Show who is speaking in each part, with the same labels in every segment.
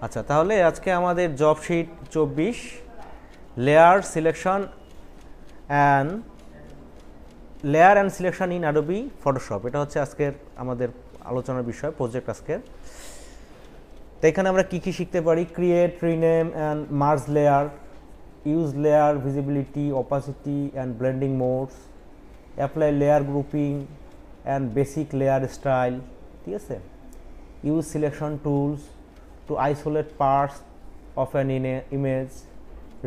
Speaker 1: আচ্ছা, তাহলে আজকে আমাদের job sheet 24 layer selection and selection in Adobe Photoshop, এটা হচ্ছে আজকের আমাদের আলোচনার বিষয়, প্রজেক্ট আজকের। তো এখানে আমরা কী কী শিখতে পারি: create, rename and merge layer, use layer visibility, opacity and blending modes, apply layer grouping and basic layer style, ঠিক আছে, use selection tools to isolate parts of an image,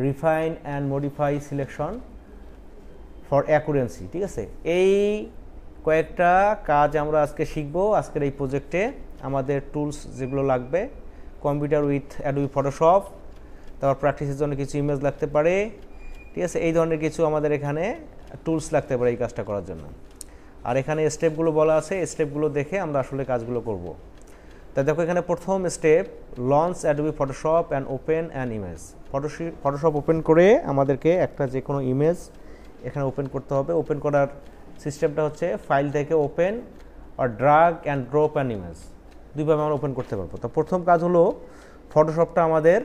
Speaker 1: refine and modify selection for accuracy, ঠিক আছে। এই কয়েকটা কাজ আমরা আজকে শিখব আজকের এই প্রজেক্টে। আমাদের টুলস যেগুলো লাগবে, কম্পিউটার উইথ অ্যাডোবি ফটোশপ, তারপর প্র্যাকটিসের জন্য কিছু ইমেজ লাগতে পারে, ঠিক আছে, এই ধরনের কিছু আমাদের এখানে টুলস লাগতে পারে এই কাজটা করার জন্য। আর এখানে স্টেপগুলো বলা আছে, স্টেপগুলো দেখে আমরা আসলে কাজগুলো করব। তা দেখো, এখানে প্রথম step, launch Adobe Photoshop and open an image. Photoshop open করে আমাদেরকে একটা যে কোনো ইমেজ এখানে ওপেন করতে হবে। ওপেন করার সিস্টেমটা হচ্ছে ফাইল থেকে ওপেন আর drag and drop an image, দুইভাবে আমরা ওপেন করতে পারবো। তো প্রথম কাজ হলো ফটোশপটা আমাদের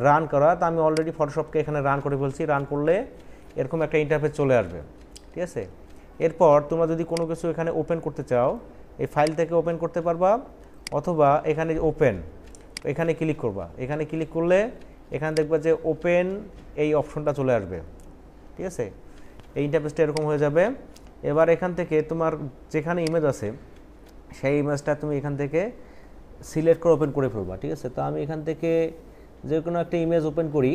Speaker 1: রান করা। তা আমি অলরেডি ফটোশপকে এখানে রান করে ফেলছি। রান করলে এরকম একটা ইন্টারফেস চলে আসবে, ঠিক আছে। এরপর তোমরা যদি কোনো কিছু এখানে ওপেন করতে চাও, এই ফাইল থেকে ওপেন করতে পারবা, অথবা এখানে ওপেন, এখানে ক্লিক করবা। এখানে ক্লিক করলে এখানে দেখবা যে ওপেন এই অপশনটা চলে আসবে, ঠিক আছে। এই ইন্টারফেসটা এরকম হয়ে যাবে। এবার এখান থেকে তোমার যেখানে ইমেজ আছে সেই ইমেজটা তুমি এখান থেকে সিলেক্ট করে ওপেন করে ফেলবা, ঠিক আছে। তো আমি এখান থেকে যে কোনো একটা ইমেজ ওপেন করি,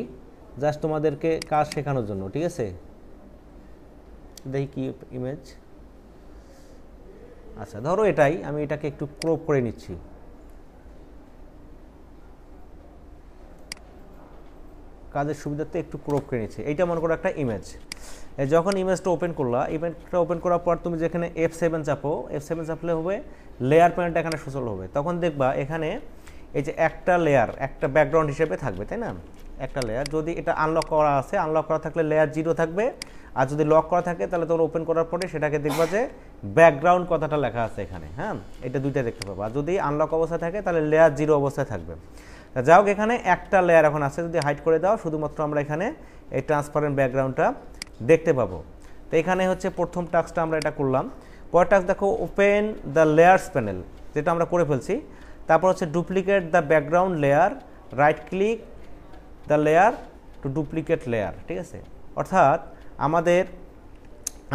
Speaker 1: জাস্ট তোমাদেরকে কাজ শেখানোর জন্য, ঠিক আছে। দেখি কি ইমেজ। আচ্ছা, ধরো এটাই, আমি এটাকে একটু ক্রপ করে নিচ্ছি। কাজের সুবিধাতে একটু ক্রপ করে নিচ্ছি। এইটা মনে করো একটা ইমেজ। যখন ইমেজটা ওপেন করলা, ইমেজটা ওপেন করার পর তুমি যেখানে F7 চাপো, F7 চাপলে হবে লেয়ার প্যানেলটা এখানে সচল হবে। তখন দেখবা এখানে এই যে একটা লেয়ার, একটা ব্যাকগ্রাউন্ড হিসেবে থাকবে, তাই না। একটা লেয়ার, যদি এটা আনলক করা আছে, আনলক করা থাকলে লেয়ার 0 থাকবে, আর যদি লক করা থাকে তাহলে তোমরা ওপেন করার পরে সেটাকে দেখবা যে ব্যাকগ্রাউন্ড কথাটা লেখা আছে এখানে, হ্যাঁ, এটা দুইটা দেখতে পাবো। আর যদি আনলক অবস্থায় থাকে তাহলে লেয়ার 0 অবস্থায় থাকবে। যাই হোক, এখানে একটা লেয়ার এখন আছে, যদি হাইড করে দাও শুধুমাত্র আমরা এখানে এই ট্রান্সপারেন্ট ব্যাকগ্রাউন্ডটা দেখতে পাবো। তো এখানে হচ্ছে প্রথম টাস্কটা আমরা এটা করলাম। পরের টাস্ক দেখো, ওপেন দ্য লেয়ার্স প্যানেল, যেটা আমরা করে ফেলছি। তারপর হচ্ছে duplicate the background layer, right click the layer to duplicate layer, ঠিক আছে। অর্থাৎ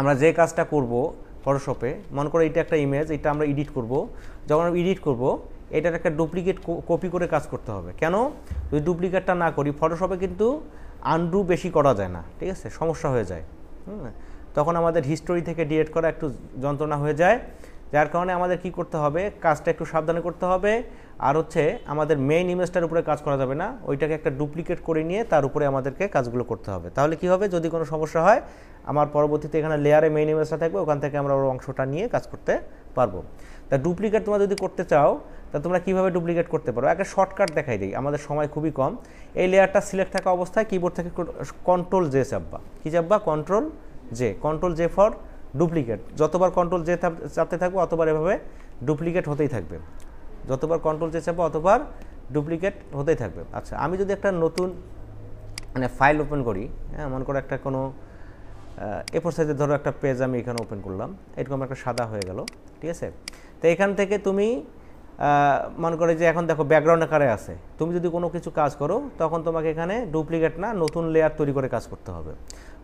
Speaker 1: আমরা যে কাজটা করব ফটোশপে, মনে করো এটা একটা ইমেজ, এটা আমরা এডিট করব। যখন আমরা এডিট করব, এটার একটা ডুপ্লিকেট কপি করে কাজ করতে হবে। কেন? যদি ডুপ্লিকেটটা না করি, ফটোশপে কিন্তু আনডু বেশি করা যায় না, ঠিক আছে, সমস্যা হয়ে যায়। তখন আমাদের হিস্টোরি থেকে ডিলিট করা একটু যন্ত্রণা হয়ে যায়। যার কারণে আমাদের কি করতে হবে, কাজটা একটু সাবধানে করতে হবে। আর হচ্ছে আমাদের মেইন ইমেজটার উপরে কাজ করা যাবে না, ওইটাকে একটা ডুপ্লিকেট করে নিয়ে তার উপরে আমাদেরকে কাজগুলো করতে হবে। তাহলে কি হবে, যদি কোনো সমস্যা হয়, আমার পরবর্তীতে এখানে লেয়ারে মেইন ইমেজটা থাকবে, ওখান থেকে আমরা ওর অংশটা নিয়ে কাজ করতে পারবো। তা ডুপ্লিকেট তোমরা যদি করতে চাও, তা তোমরা কীভাবে ডুপ্লিকেট করতে পারো, একটা শর্টকাট দেখাই দিই, আমাদের সময় খুবই কম। এই লেয়ারটা সিলেক্ট থাকা অবস্থায় কিবোর্ড থেকে কন্ট্রোল জে চাপবা। কী চাপবা? Control J for duplicate. যতবার কন্ট্রোল জে চাপতে থাকবো অতবার এভাবে ডুপ্লিকেট হতেই থাকবে। যতবার কন্ট্রোল জে চাপবো অতবার ডুপ্লিকেট হতেই থাকবে। আচ্ছা, আমি যদি একটা নতুন ফাইল ওপেন করি, হ্যাঁ, মনে করো একটা কোনো A4 সাইজের ধরো একটা পেজ আমি এখানে ওপেন করলাম, এরকম একটা সাদা হয়ে গেল, ঠিক আছে। তো এখান থেকে তুমি মনে করে যে এখন দেখো ব্যাকগ্রাউন্ড আকারে আছে, তুমি যদি কোনো কিছু কাজ করো তখন তোমাকে এখানে ডুপ্লিকেট না, নতুন লেয়ার তৈরি করে কাজ করতে হবে।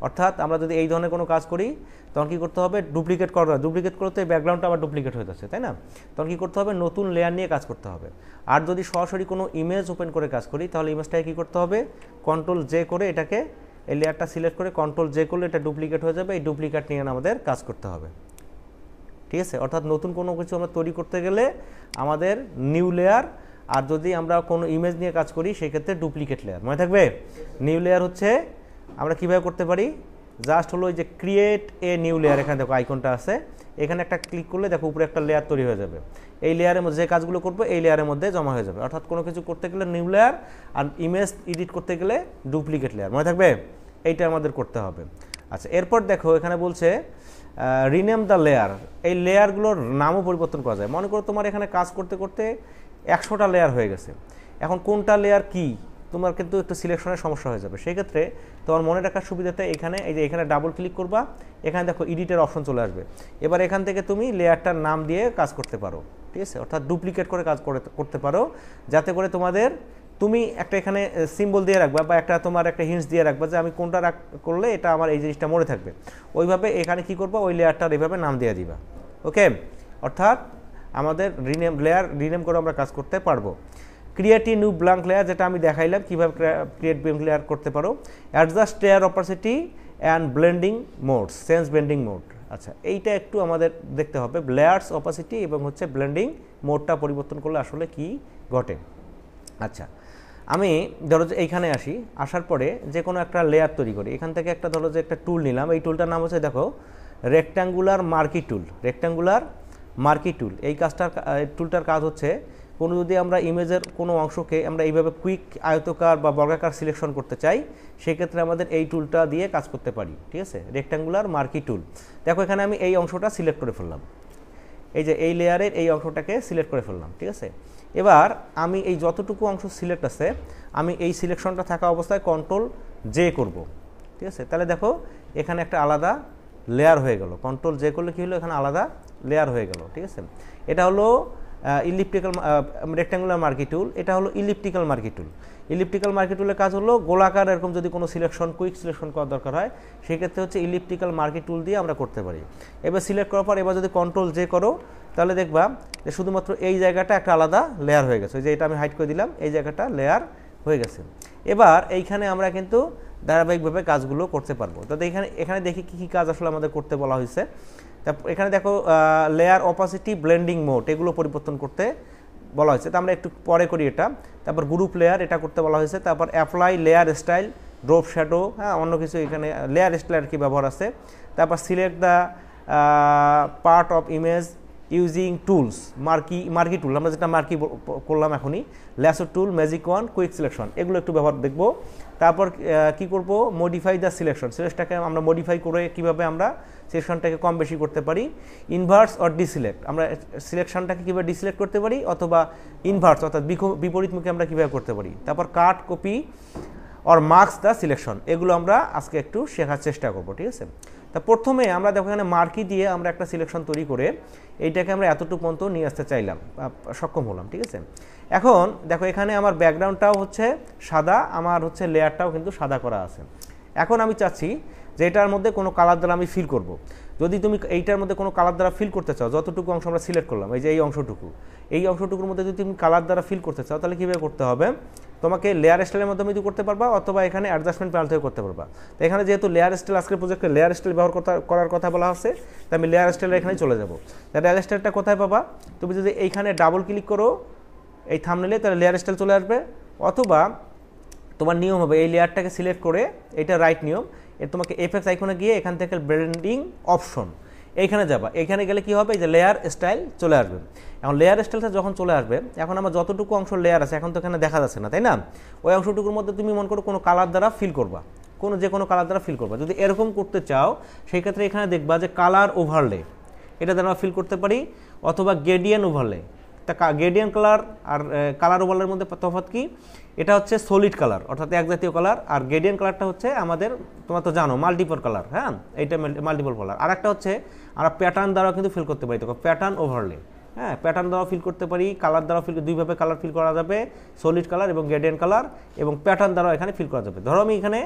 Speaker 1: অর্থাৎ আমরা যদি এই ধরনের কোনো কাজ করি, তখন কী করতে হবে, ডুপ্লিকেট করতে ব্যাকগ্রাউন্ডটা আবার ডুপ্লিকেট হয়ে যাচ্ছে, তাই না। তখন কী করতে হবে, নতুন লেয়ার নিয়ে কাজ করতে হবে। আর যদি সরাসরি কোনো ইমেজ ওপেন করে কাজ করি, তাহলে ইমেজটাকে কী করতে হবে, কন্ট্রোল জে করে এটাকে, এই লেয়ারটা সিলেক্ট করে কন্ট্রোল জে করলে এটা ডুপ্লিকেট হয়ে যাবে। এই ডুপ্লিকেট নিয়ে আমাদের কাজ করতে হবে, ঠিক আছে। অর্থাৎ নতুন কোনো কিছু আমরা তৈরি করতে গেলে আমাদের নিউ লেয়ার, আর যদি আমরা কোনো ইমেজ নিয়ে কাজ করি সেক্ষেত্রে ডুপ্লিকেট লেয়ার। মনে থাকবে, নিউ লেয়ার হচ্ছে আমরা কীভাবে করতে পারি, জাস্ট হলো ওই যে ক্রিয়েট এ নিউ লেয়ার, এখানে দেখো আইকনটা আছে, এখানে একটা ক্লিক করলে দেখো উপরে একটা লেয়ার তৈরি হয়ে যাবে। এই লেয়ারের মধ্যে যে কাজগুলো করবো এই লেয়ারের মধ্যে জমা হয়ে যাবে। অর্থাৎ কোনো কিছু করতে গেলে নিউ লেয়ার, আর ইমেজ এডিট করতে গেলে ডুপ্লিকেট লেয়ার। মনে থাকবে, এইটা আমাদের করতে হবে। আচ্ছা, এরপর দেখো এখানে বলছে রিনেম দ্য লেয়ার। এই লেয়ারগুলোর নামও পরিবর্তন করা যায়। মনে করো তোমার এখানে কাজ করতে করতে 100টা লেয়ার হয়ে গেছে। এখন কোনটা লেয়ার কি তোমার কিন্তু একটু সিলেকশনের সমস্যা হয়ে যাবে। সেই ক্ষেত্রে তোমার মনে রাখার সুবিধাতে এখানে এই যে এখানে ডাবল ক্লিক করবা, এখানে দেখো এডিটের অপশন চলে আসবে। এবার এখান থেকে তুমি লেয়ারটার নাম দিয়ে কাজ করতে পারো, ঠিক আছে, অর্থাৎ ডুপ্লিকেট করে কাজ করতে পারো, যাতে করে তোমাদের তুমি একটা এখানে সিম্বল দিয়ে রাখবা বা একটা তোমার একটা হিন্টস দিয়ে রাখবা যে আমি কোনটা করলে এটা আমার এই জিনিসটা মনে থাকবে। ওইভাবে এখানে কি করবা, ওই লেয়ারটার এইভাবে নাম দিয়ে দিবা। ওকে, অর্থাৎ আমাদের লেয়ার রিনেম করে আমরা কাজ করতে পারবো। ক্রিয়েট নিউ ব্ল্যাঙ্ক লেয়ার, যেটা আমি দেখাইলাম কীভাবে ক্রিয়েট ব্ল্যাঙ্ক লেয়ার করতে পারো। Adjust layer opacity and blending modes, change blending mode. আচ্ছা, এইটা একটু আমাদের দেখতে হবে, লেয়ার্স অপাসিটি এবং হচ্ছে ব্লেন্ডিং মোডটা পরিবর্তন করলে আসলে কি ঘটে। আচ্ছা, আমি ধরো যে এইখানে আসি, আসার পরে যে কোনো একটা লেয়ার তৈরি করি। এখান থেকে একটা ধরো যে একটা টুল নিলাম, এই টুলটার নাম হচ্ছে দেখো রেক্ট্যাঙ্গুলার মার্কি টুল। রেক্ট্যাঙ্গুলার মার্কি টুল, এই টুলটার কাজ হচ্ছে কোনো যদি আমরা ইমেজের কোনো অংশকে আমরা এইভাবে কুইক আয়তকার বা বর্গাকার সিলেকশন করতে চাই, সেক্ষেত্রে আমাদের এই টুলটা দিয়ে কাজ করতে পারি, ঠিক আছে। রেক্ট্যাঙ্গুলার মার্কি টুল, দেখো এখানে আমি এই অংশটা সিলেক্ট করে ফেললাম, এই যে এই লেয়ারের এই অংশটাকে সিলেক্ট করে ফেললাম, ঠিক আছে। এবার আমি এই যতটুকু অংশ সিলেক্ট আছে আমি এই সিলেকশনটা থাকা অবস্থায় কন্ট্রোল জে করব, ঠিক আছে। তাহলে দেখো এখানে একটা আলাদা লেয়ার হয়ে গেল, কন্ট্রোল জে করলে কী হলো, এখানে আলাদা লেয়ার হয়ে গেল, ঠিক আছে। এটা হলো ইলিপ্টিক্যাল রেক্ট্যাঙ্গুলার মার্কি টুল, এটা হলো ইলিপ্টিক্যাল মার্কি টুল। ইলিপ্টিক্যাল মার্কি টুলের কাজ হলো গোলাকার এরকম যদি কোনো সিলেকশন কুইক সিলেকশন করার দরকার হয়, সেক্ষেত্রে হচ্ছে ইলিপ্টিক্যাল মার্কি টুল দিয়ে আমরা করতে পারি। এবার সিলেক্ট করার পর এবার যদি কন্ট্রোল জে করো, তাহলে দেখবা যে শুধুমাত্র এই জায়গাটা একটা আলাদা লেয়ার হয়ে গেছে, ওই যে এটা আমি হাইড করে দিলাম, এই জায়গাটা লেয়ার হয়ে গেছে। এবার এইখানে আমরা কিন্তু ধারাবাহিকভাবে কাজগুলো করতে পারবো। তো এখানে দেখি কী কী কাজ আসলে আমাদের করতে বলা হয়েছে। তারপর এখানে দেখো লেয়ার অপাসিটি ব্লেন্ডিং মোড, এগুলো পরিবর্তন করতে বলা হয়েছে, তো আমরা একটু পরে করি এটা। তারপর গ্রুপ লেয়ার, এটা করতে বলা হয়েছে। তারপর apply layer style, drop shadow, হ্যাঁ অন্য কিছু এখানে লেয়ার স্টাইল আর কি ব্যবহার আছে। তারপর select the part of image using tools, marquee tool, আমরা যেটা মার্কি করলাম এখনই, lasso tool, magic wand, quick selection, এগুলো একটু ব্যবহার দেখবো। তারপর কি করব, মডিফাই দ্য সিলেকশনটাকে আমরা মডিফাই করে কিভাবে আমরা সিলেকশনটাকে কম বেশি করতে পারি। ইনভার্স অর ডিসিলেক্ট, আমরা সিলেকশনটাকে কীভাবে ডিসিলেক্ট করতে পারি, অথবা ইনভার্স অর্থাৎ বিপরীতমুখী আমরা কীভাবে করতে পারি। তারপর cut, copy or marks the selection, এগুলো আমরা আজকে একটু শেখার চেষ্টা করব, ঠিক আছে। তা প্রথমে আমরা দেখো এখানে মার্কি দিয়ে আমরা একটা সিলেকশন তৈরি করে এইটাকে আমরা এতটুকু পর্যন্ত নিয়ে আসতে চাইলাম, সক্ষম হলাম, ঠিক আছে। এখন দেখো এখানে আমার ব্যাকগ্রাউন্ডটাও হচ্ছে সাদা, আমার হচ্ছে লেয়ারটাও কিন্তু সাদা করা আছে। এখন আমি চাচ্ছি যে এটার মধ্যে কোনো কালার দ্বারা আমি ফিল করব। যদি তুমি এইটার মধ্যে কোনো কালার দ্বারা ফিল করতে চাও, যতটুকু অংশ আমরা সিলেক্ট করলাম, এই যে এই অংশটুকুর মধ্যে যদি তুমি কালার দ্বারা ফিল করতে চাও, তাহলে কীভাবে করতে হবে, তোমাকে লেয়ার স্টাইলের মাধ্যমে তুমি করতে পারবা, অথবা এখানে অ্যাডজাস্টমেন্ট প্যানেল থেকে করতে পারবা। তো এখানে যেহেতু লেয়ার স্টাইল আজকের প্রজেক্টে লেয়ার স্টাইল ব্যবহার করার কথা বলা আছে, তাই আমি লেয়ার স্টাইলের এখানে চলে যাব। লেয়ার স্টাইলটা কোথায় পাবা, তুমি যদি এইখানে ডাবল ক্লিক করো এই থাম্বনেইলে, তাহলে লেয়ার স্টাইল চলে আসবে। অথবা তোমার নিয়ম হবে এই লেয়ারটাকে সিলেক্ট করে, এটা রাইট নিয়ম, তোমাকে এফেক্টস আইকনে গিয়ে এখান থেকে ব্লেন্ডিং অপশন এইখানে যাবা। এখানে গেলে কি হবে, এই যে লেয়ার স্টাইল চলে আসবে। এখন লেয়ার স্টাইলটা যখন চলে আসবে, এখন আমার যতটুকু অংশ লেয়ার আছে এখন তো এখানে দেখা যাচ্ছে না, তাই না। ওই অংশটুকুর মধ্যে তুমি মনে করো কোনো কালার দ্বারা ফিল করবা, যে কোনো কালার দ্বারা ফিল করবা। যদি এরকম করতে চাও, সেই ক্ষেত্রে এখানে দেখবা যে কালার ওভারলে, এটা দ্বারা আমরা ফিল করতে পারি, অথবা গ্রেডিয়েন্ট ওভারলে। তা গ্রেডিয়েন্ট কালার আর কালার ওভারলের মধ্যে তফাৎ কি, এটা হচ্ছে সলিড কালার অর্থাৎ এক জাতীয় কালার, আর গ্রেডিয়েন্ট কালারটা হচ্ছে আমাদের, তোমরা তো জানো, মাল্টিপল কালার, হ্যাঁ এইটা মাল্টিপল কালার। আর একটা হচ্ছে আমরা প্যাটার্ন দ্বারাও কিন্তু ফিল করতে পারি, তো প্যাটার্ন ওভারলে, হ্যাঁ প্যাটার্ন দ্বারাও ফিল করতে পারি, কালার দ্বারাও ফিল, দুইভাবে কালার ফিল করা যাবে, সলিড কালার এবং গ্রেডিয়েন্ট কালার, এবং প্যাটার্ন দ্বারাও এখানে ফিল করা যাবে। ধরো আমি এখানে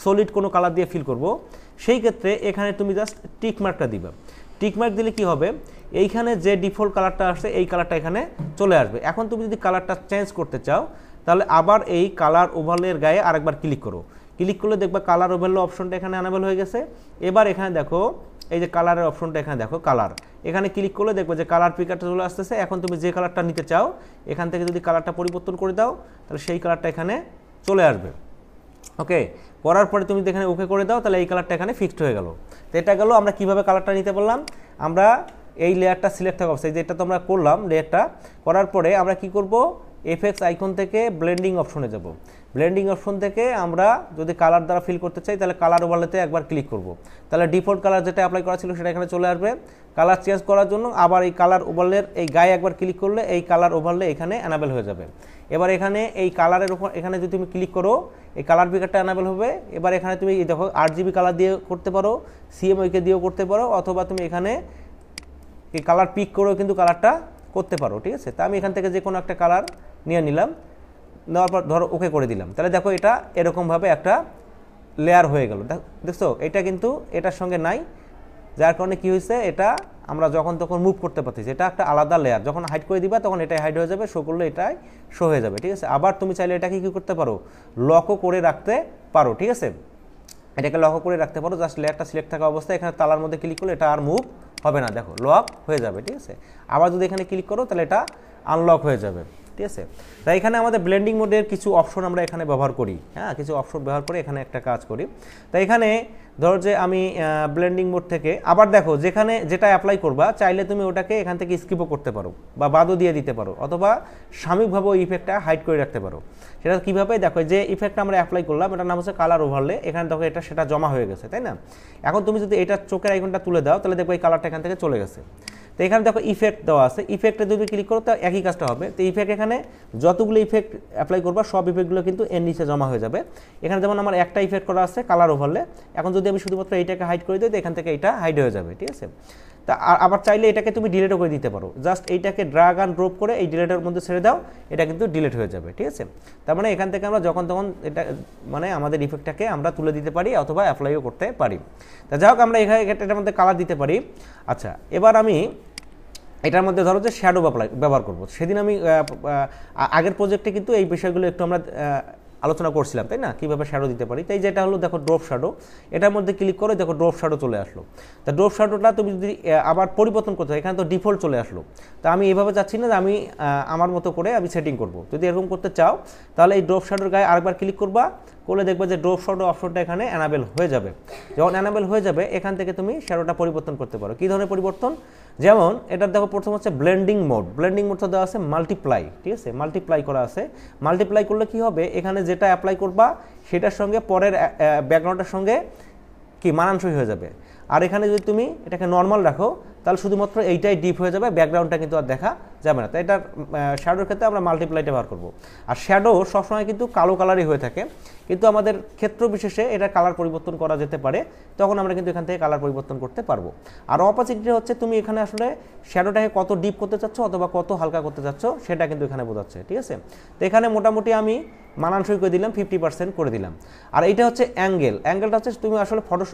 Speaker 1: সলিড কোনো কালার দিয়ে ফিল করব, সেই ক্ষেত্রে এখানে তুমি জাস্ট টিক মার্কটা দিবে। টিক মার্ক দিলে কি হবে, এইখানে যে ডিফল্ট কালারটা আসছে এই কালারটা এখানে চলে আসবে। এখন তুমি যদি কালারটা চেঞ্জ করতে চাও, তাহলে আবার এই কালার ওভারলের গায়ে আরেকবার ক্লিক করো, ক্লিক করলে দেখবা কালার ওভারলে অপশনটা এখানে অ্যানেবল হয়ে গেছে। এবার এখানে দেখো এই যে কালারের অপশনটা, এখানে দেখো কালার, এখানে ক্লিক করলে দেখবে যে কালার পিকারটা চলে আসতেছে। এখন তুমি যে কালারটা নিতে চাও, এখান থেকে যদি কালারটা পরিবর্তন করে দাও, তাহলে সেই কালারটা এখানে চলে আসবে। ওকে, করার পরে তুমি এখানে ওকে করে দাও, তাহলে এই কালারটা এখানে ফিক্সড হয়ে গেল। তো এটা গেল আমরা কিভাবে কালারটা নিতে বললাম। আমরা এই লেয়ারটা সিলেক্ট থাকা অবস্থায়, যেটা তো আমরা করলাম, লেয়ারটা করার পরে আমরা কি করব, এফএক্স আইকন থেকে ব্লেন্ডিং অপশনে যাব। ব্লেন্ডিং অপশন থেকে আমরা যদি কালার দ্বারা ফিল করতে চাই তাহলে কালার ওভারলেতে একবার ক্লিক করব। তাহলে ডিফল্ট কালার যেটা অ্যাপ্লাই করা ছিল সেটা এখানে চলে আসবে। কালার চেঞ্জ করার জন্য আবার এই কালার ওভারলের এই গায়ে একবার ক্লিক করলে এই কালার ওভারলে এখানে অ্যানাবেল হয়ে যাবে। এবার এখানে এই কালারের উপর এখানে যদি তুমি ক্লিক করো এই কালার পিকারটা অ্যানাবেল হবে। এবার এখানে তুমি দেখো 8GB কালার দিয়ে করতে পারো, সিএমওয়াইকে দিয়েও করতে পারো, অথবা তুমি এখানে এই কালার পিক করেও কিন্তু কালারটা করতে পারো, ঠিক আছে। তা আমি এখান থেকে যে কোনো একটা কালার নিয়ে নিলাম, নেওয়ার পর ধরো ওকে করে দিলাম। তাহলে দেখো এটা এরকমভাবে একটা লেয়ার হয়ে গেল, দেখছো এটা কিন্তু এটার সঙ্গে নাই, যার কারণে কি হয়েছে এটা আমরা যখন তখন মুভ করতে পারতেছি। এটা একটা আলাদা লেয়ার, যখন হাইড করে দিবা তখন এটাই হাইড হয়ে যাবে, শো করলে এটাই শো হয়ে যাবে, ঠিক আছে। আবার তুমি চাইলে এটাকে কি করতে পারো, লকও করে রাখতে পারো, ঠিক আছে। এটাকে লকও করে রাখতে পারো, জাস্ট লেয়ারটা সিলেক্ট থাকা অবস্থায় এখানে তালার মধ্যে ক্লিক করলে এটা আর মুভ হবে না, দেখো লক হয়ে যাবে, ঠিক আছে। আবার যদি এখানে ক্লিক করো তাহলে এটা আনলক হয়ে যাবে, ঠিক আছে। তাই এখানে আমাদের ব্লেন্ডিং মোডের কিছু অপশন আমরা এখানে ব্যবহার করি, হ্যাঁ, কিছু অপশন ব্যবহার করে এখানে একটা কাজ করি। তাই এখানে ধরো যে আমি ব্লেন্ডিং মোড থেকে আবার দেখো যেখানে যেটা অ্যাপ্লাই করবা চাইলে তুমি ওটাকে এখান থেকে স্কিপও করতে পারো বা বাদও দিয়ে দিতে পারো, অথবা সাময়িকভাবে ওই ইফেক্টটা হাইড করে রাখতে পারো। সেটা কীভাবে, দেখো যে ইফেক্টটা আমরা অ্যাপ্লাই করলাম এটার নাম হচ্ছে কালার ওভারলে, এখানে দেখো এটা সেটা জমা হয়ে গেছে, তাই না। এখন তুমি যদি এটা চোখের আইকনটা তুলে দাও তাহলে দেখো এই কালারটা এখান থেকে চলে গেছে। তো এখানে দেখো ইফেক্ট দেওয়া আছে, ইফেক্টে যদি ক্লিক করো তো একই কাজটা হবে। তো ইফেক্ট এখানে যতগুলো ইফেক্ট অ্যাপ্লাই করবা সব ইফেক্টগুলো কিন্তু এর নিচে জমা হয়ে যাবে। এখানে যেমন আমার একটা ইফেক্ট করা আছে কালার ওভারলে, এখন যদি আমি শুধুমাত্র এইটাকে হাইড করে দিই তো এখান থেকে এটা হাইড হয়ে যাবে, ঠিক আছে। তা আবার চাইলে এটাকে তুমি ডিলিটও করে দিতে পারো, জাস্ট এইটাকে ড্রাগ অ্যান্ড ড্রপ করে এই ডিলিটের মধ্যে ছেড়ে দাও, এটা কিন্তু ডিলিট হয়ে যাবে, ঠিক আছে। তার মানে এখান থেকে আমরা যখন তখন এটা মানে আমাদের ইফেক্টটাকে আমরা তুলে দিতে পারি অথবা অ্যাপ্লাইও করতে পারি। তা যাই হোক আমরা এখানে এটার মধ্যে কালার দিতে পারি। আচ্ছা, এবার আমি এটার মধ্যে ধরো যে শ্যাডো ব্যবহার করবো। সেদিন আমি আগের প্রজেক্টে কিন্তু এই বিষয়গুলো একটু আমরা আলোচনা করছিলাম, তাই না, কীভাবে শ্যাডো দিতে পারি। তাই যেটা হলো দেখো ড্রপ শ্যাডো, এটার মধ্যে ক্লিক করে দেখো ড্রপ শ্যাডো চলে আসলো। তা ড্রপ শ্যাডোটা তুমি যদি আবার পরিবর্তন করতে হয়, এখানে তো ডিফল্ট চলে আসলো। তা আমি এভাবে চাচ্ছি না যে আমি আমার মতো করে আমি সেটিং করব। যদি এরকম করতে চাও তাহলে এই ড্রপ শ্যাডোর গায়ে আরেকবার ক্লিক করবা, করলে দেখবে যে ড্রপ শ্যাডো অপশনটা এখানে অ্যানাবেল হয়ে যাবে। যখন অ্যানাবেল হয়ে যাবে এখান থেকে তুমি শ্যাডোটা পরিবর্তন করতে পারো। কী ধরনের পরিবর্তন, যেমন এটার দেখো প্রথম হচ্ছে ব্লেন্ডিং মোড, ব্লেন্ডিং মোডটা দেওয়া আছে মাল্টিপ্লাই, ঠিক আছে, মাল্টিপ্লাই করা আছে। মাল্টিপ্লাই করলে কি হবে, এখানে যেটা অ্যাপ্লাই করবা সেটার সঙ্গে পরের ব্যাকগ্রাউন্ডের সঙ্গে কি মানানসই হয়ে যাবে। আর এখানে যদি তুমি এটাকে নর্মাল রাখো তাহলে শুধুমাত্র এইটাই ডিপ হয়ে যাবে, ব্যাকগ্রাউন্ডটা কিন্তু আর দেখা যাবে না। তো এটার শ্যাডোর ক্ষেত্রে আমরা মাল্টিপ্লাইটা ব্যবহার করব। আর শ্যাডো সবসময় কিন্তু কালো কালারই হয়ে থাকে, কিন্তু আমাদের ক্ষেত্র বিশেষে এটা কালার পরিবর্তন করা যেতে পারে, তখন আমরা কিন্তু এখান থেকে কালার পরিবর্তন করতে পারবো। আর অপাসিটি হচ্ছে তুমি এখানে আসলে শ্যাডোটাকে কত ডিপ করতে চাচ্ছ অথবা কত হালকা করতে চাচ্ছ সেটা কিন্তু এখানে বোঝাচ্ছে, ঠিক আছে। তো এখানে মোটামুটি আমি মানানসই করে দিলাম, 50% করে দিলাম। আর এইটা হচ্ছে অ্যাঙ্গেল, অ্যাঙ্গেলটা হচ্ছে তুমি আসলে ফটো